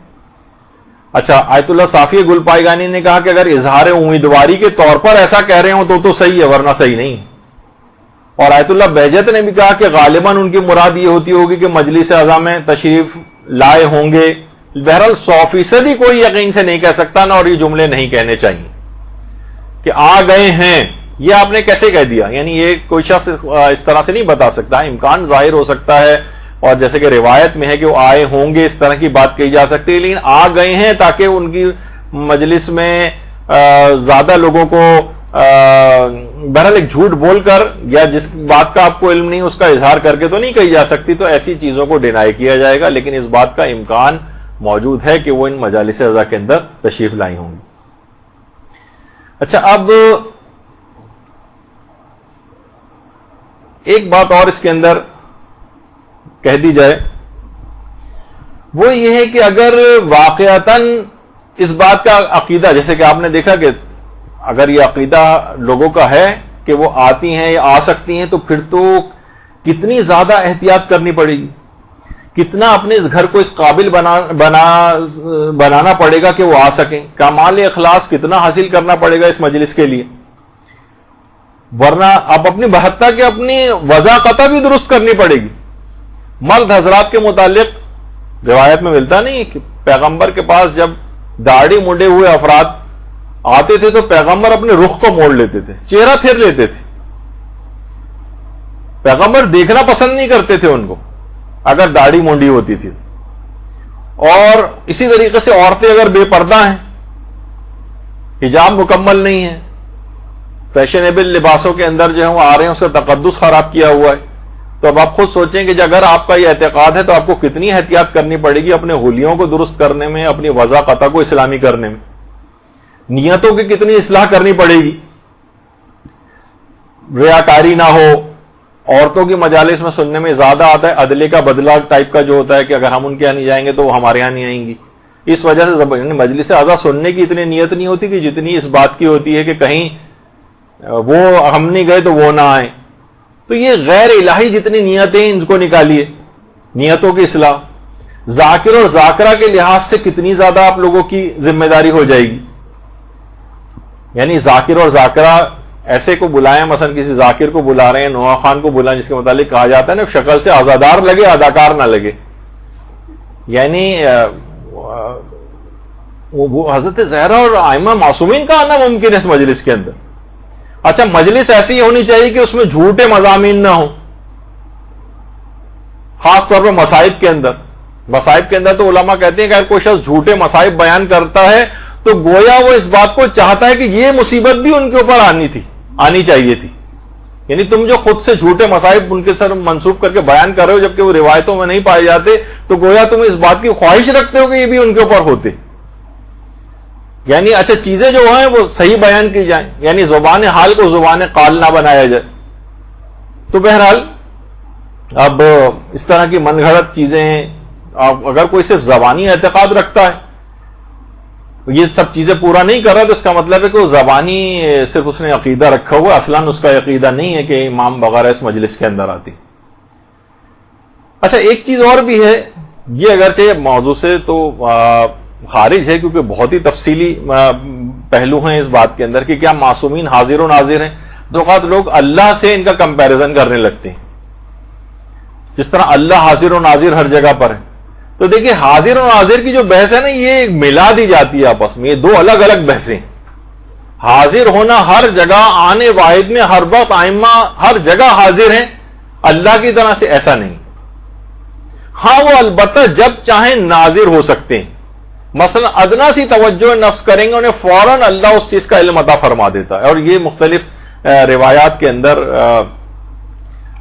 اچھا، آیت اللہ صافی گل پائیگانی نے کہا کہ اگر اظہار امیدواری کے طور پر ایسا کہہ رہے ہوں تو صحیح ہے، ورنہ صحیح نہیں۔ اور آیت اللہ بہجت نے بھی کہا کہ غالباً ان کی مراد یہ ہوتی ہوگی کہ مجلس اعظم میں تشریف لائے ہوں گے۔ بہرحال 100% ہی کوئی یقین سے نہیں کہہ سکتا نا، اور یہ جملے نہیں کہنے چاہیے کہ آ گئے ہیں، یہ آپ نے کیسے کہہ دیا، یعنی یہ کوئی شخص اس طرح سے نہیں بتا سکتا، امکان ظاہر ہو سکتا ہے، اور جیسے کہ روایت میں ہے کہ وہ آئے ہوں گے اس طرح کی بات کہی جا سکتی ہے، لیکن آ گئے ہیں تاکہ ان کی مجلس میں زیادہ لوگوں کو بہرحال ایک جھوٹ بول کر یا جس بات کا آپ کو علم نہیں اس کا اظہار کر کے تو نہیں کہی جا سکتی، تو ایسی چیزوں کو ڈینائی کیا جائے گا، لیکن اس بات کا امکان موجود ہے کہ وہ ان مجالس رضا کے اندر تشریف لائی ہوں گی۔ اچھا، اب ایک بات اور اس کے اندر کہہ دی جائے، وہ یہ ہے کہ اگر واقعتاً اس بات کا عقیدہ، جیسے کہ آپ نے دیکھا کہ اگر یہ عقیدہ لوگوں کا ہے کہ وہ آتی ہیں یا آ سکتی ہیں، تو پھر تو کتنی زیادہ احتیاط کرنی پڑے گی، کتنا اپنے اس گھر کو اس قابل بنانا پڑے گا کہ وہ آ سکیں، کمال اخلاص کتنا حاصل کرنا پڑے گا اس مجلس کے لیے، ورنہ اب اپنی بہتہ کے اپنی وضاقتہ بھی درست کرنی پڑے گی۔ مرد حضرات کے متعلق روایت میں ملتا نہیں کہ پیغمبر کے پاس جب داڑھی منڈے ہوئے افراد آتے تھے تو پیغمبر اپنے رخ کو موڑ لیتے تھے، چہرہ پھیر لیتے تھے، پیغمبر دیکھنا پسند نہیں کرتے تھے ان کو اگر داڑھی مونڈی ہوتی تھی۔ اور اسی طریقے سے عورتیں اگر بے پردہ ہیں، حجاب مکمل نہیں ہے، فیشنیبل لباسوں کے اندر جو ہے وہ آ رہے ہیں، اس کا تقدس خراب کیا ہوا ہے، تو اب آپ خود سوچیں کہ اگر آپ کا یہ اعتقاد ہے تو آپ کو کتنی احتیاط کرنی پڑے گی اپنے حلیوں کو درست کرنے میں، اپنی وضاقتہ کو اسلامی کرنے میں، نیتوں کی کتنی اصلاح کرنی پڑے گی، ریاکاری نہ ہو۔ عورتوں کی مجالس میں سننے میں زیادہ آتا ہے عدلے کا بدلہ ٹائپ کا جو ہوتا ہے کہ اگر ہم ان کے یہاں نہیں جائیں گے تو وہ ہمارے یہاں نہیں آئیں گی، اس وجہ سے مجلس اعضا سننے کی اتنی نیت نہیں ہوتی کہ جتنی اس بات کی ہوتی ہے کہ کہیں وہ ہم نہیں گئے تو وہ نہ آئیں۔ تو یہ غیر الہی جتنی نیتیں ان کو نکالیے، نیتوں کی اصلاح، ذاکر اور ذاکرہ کے لحاظ سے کتنی زیادہ آپ لوگوں کی ذمہ داری ہو جائے گی، یعنی ذاکر اور ذاکرہ ایسے کو بلائیں، مثلا کسی ذاکر کو بلا رہے ہیں، نوح خان کو بلائیں جس کے متعلق کہا جاتا ہے نا شکل سے عزادار لگے اداکار نہ لگے، یعنی وہ حضرت زہرا اور ائمہ معصومین کا آنا ممکن ہے اس مجلس کے اندر۔ اچھا، مجلس ایسی ہونی چاہیے کہ اس میں جھوٹے مضامین نہ ہوں، خاص طور پہ مصائب کے اندر۔ مصائب کے اندر تو علماء کہتے ہیں کہ اگر کوئی شخص جھوٹے مصائب بیان کرتا ہے تو گویا وہ اس بات کو چاہتا ہے کہ یہ مصیبت بھی ان کے اوپر آنی چاہیے تھی، یعنی تم جو خود سے جھوٹے مصائب ان کے سر منسوب کر کے بیان کر رہے ہو جبکہ وہ روایتوں میں نہیں پائے جاتے، تو گویا تم اس بات کی خواہش رکھتے ہو کہ یہ بھی ان کے اوپر ہوتے، یعنی اچھا چیزیں جو ہیں وہ صحیح بیان کی جائیں، یعنی زبان حال کو زبان قال نہ بنایا جائے۔ تو بہرحال اب اس طرح کی من گھڑت چیزیں، اگر کوئی صرف زبانی اعتقاد رکھتا ہے، یہ سب چیزیں پورا نہیں کر رہا، تو اس کا مطلب ہے کہ وہ زبانی صرف اس نے عقیدہ رکھا ہوا، اصلاً اس کا عقیدہ نہیں ہے کہ امام وغیرہ اس مجلس کے اندر آتی۔ اچھا، ایک چیز اور بھی ہے، یہ اگرچہ موضوع سے تو خارج ہے کیونکہ بہت ہی تفصیلی پہلو ہیں اس بات کے اندر کہ کیا معصومین حاضر و ناظر ہیں۔ دو اوقات لوگ اللہ سے ان کا کمپیریزن کرنے لگتے ہیں، جس طرح اللہ حاضر و ناظر ہر جگہ پر ہے، تو دیکھیں حاضر و ناظر کی جو بحث ہے نا، یہ ملا دی جاتی ہے آپس میں، یہ دو الگ الگ بحثیں ہیں۔ حاضر ہونا ہر جگہ، آنے واحد میں ہر وقت ائمہ ہر جگہ حاضر ہیں، اللہ کی طرح سے ایسا نہیں۔ ہاں، وہ البتہ جب چاہیں ناظر ہو سکتے ہیں، مثلا ادنا سی توجہ نفس کریں گے انہیں فوراً اللہ اس چیز کا علم عطا فرما دیتا ہے۔ اور یہ مختلف روایات کے اندر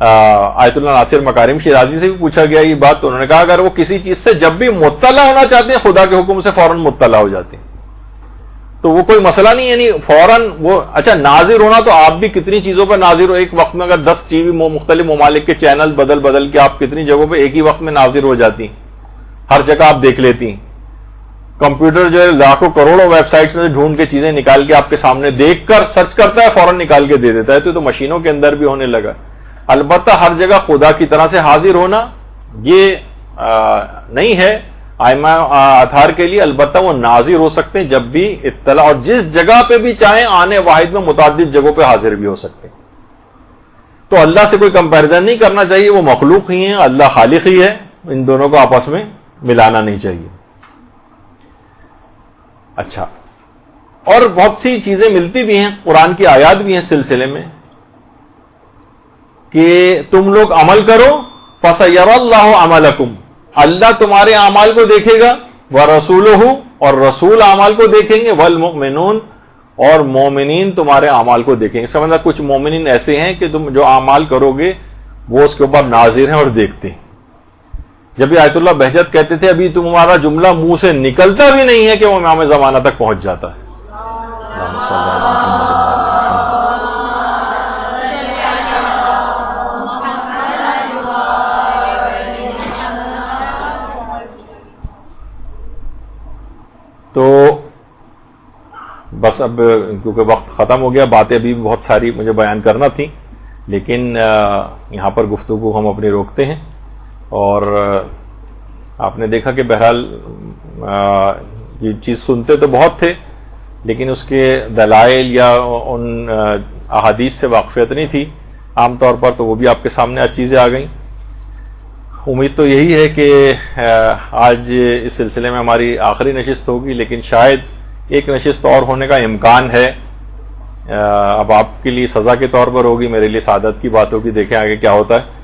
آیت اللہ ناصر مکارم شیرازی سے بھی پوچھا گیا یہ بات، تو انہوں نے کہا اگر وہ کسی چیز سے جب بھی مطلع ہونا چاہتے ہیں خدا کے حکم سے فوراً مطلع ہو جاتے ہیں، تو وہ کوئی مسئلہ نہیں، یعنی فوراً وہ اچھا ناظر ہونا تو آپ بھی کتنی چیزوں پر ناظر ہو، ایک وقت میں اگر 10 ٹی وی مختلف ممالک کے چینل بدل کے آپ کتنی جگہوں پہ ایک ہی وقت میں ناظر ہو جاتی ہیں، ہر جگہ آپ دیکھ لیتی ہیں۔ کمپیوٹر جو ہے لاکھوں کروڑوں ویب سائٹس میں ڈھونڈ کے چیزیں نکال کے آپ کے سامنے دیکھ کر سرچ کرتا ہے، فوراً نکال کے دے دیتا ہے، تو مشینوں کے اندر بھی ہونے لگا۔ البتہ ہر جگہ خدا کی طرح سے حاضر ہونا یہ نہیں ہے ائمہ اطہار کے لیے، البتہ وہ ناظر ہو سکتے ہیں جب بھی اطلاع، اور جس جگہ پہ بھی چاہیں آنے واحد میں متعدد جگہوں پہ حاضر بھی ہو سکتے ہیں۔ تو اللہ سے کوئی کمپیریزن نہیں کرنا چاہیے، وہ مخلوق ہی ہیں، اللہ خالق ہی ہے، ان دونوں کو آپس میں ملانا نہیں چاہیے۔ اچھا، اور بہت سی چیزیں ملتی بھی ہیں، قرآن کی آیات بھی ہیں اس سلسلے میں کہ تم لوگ عمل کرو فَسَيَرَى اللَّهُ عَمَلَكُمْ، اللہ تمہارے اعمال کو دیکھے گا، وَرَسُولُهُ، اور رسول اعمال کو دیکھیں گے، وَالْمُؤْمِنُونَ، اور مومنین تمہارے اعمال کو دیکھیں گے۔ اس کا مطلب کچھ مومنین ایسے ہیں کہ تم جو اعمال کرو گے وہ اس کے اوپر ناظر ہیں اور دیکھتے ہیں۔ جب یہ آیت اللہ بہجت کہتے تھے ابھی تمہارا جملہ منہ سے نکلتا بھی نہیں ہے کہ وہ امام زمانہ تک پہنچ جاتا ہے۔ تو بس اب کیونکہ وقت ختم ہو گیا، باتیں ابھی بہت ساری مجھے بیان کرنا تھی، لیکن یہاں پر گفتگو ہم اپنی روکتے ہیں۔ اور آپ نے دیکھا کہ بہرحال یہ چیز سنتے تو بہت تھے، لیکن اس کے دلائل یا ان احادیث سے واقفیت نہیں تھی عام طور پر، تو وہ بھی آپ کے سامنے آج چیزیں آ گئیں۔ امید تو یہی ہے کہ آج اس سلسلے میں ہماری آخری نشست ہوگی، لیکن شاید ایک نشست اور ہونے کا امکان ہے۔ اب آپ کے لیے سزا کے طور پر ہوگی، میرے لیے سعادت کی بات ہوگی، دیکھیں آگے کیا ہوتا ہے۔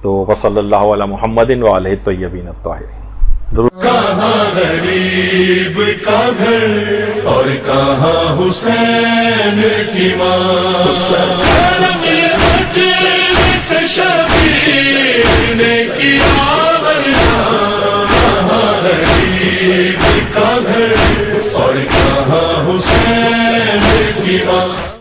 تو وصلی اللہ علی محمد وآلہ الطیبین الطاہرین۔ کہاں غریب کا گھر اور کہاں حسین کی ماں، مجلس شبیر نے کیا ورنہ، کہاں غریب کا گھر اور کہاں حسین کی ماں۔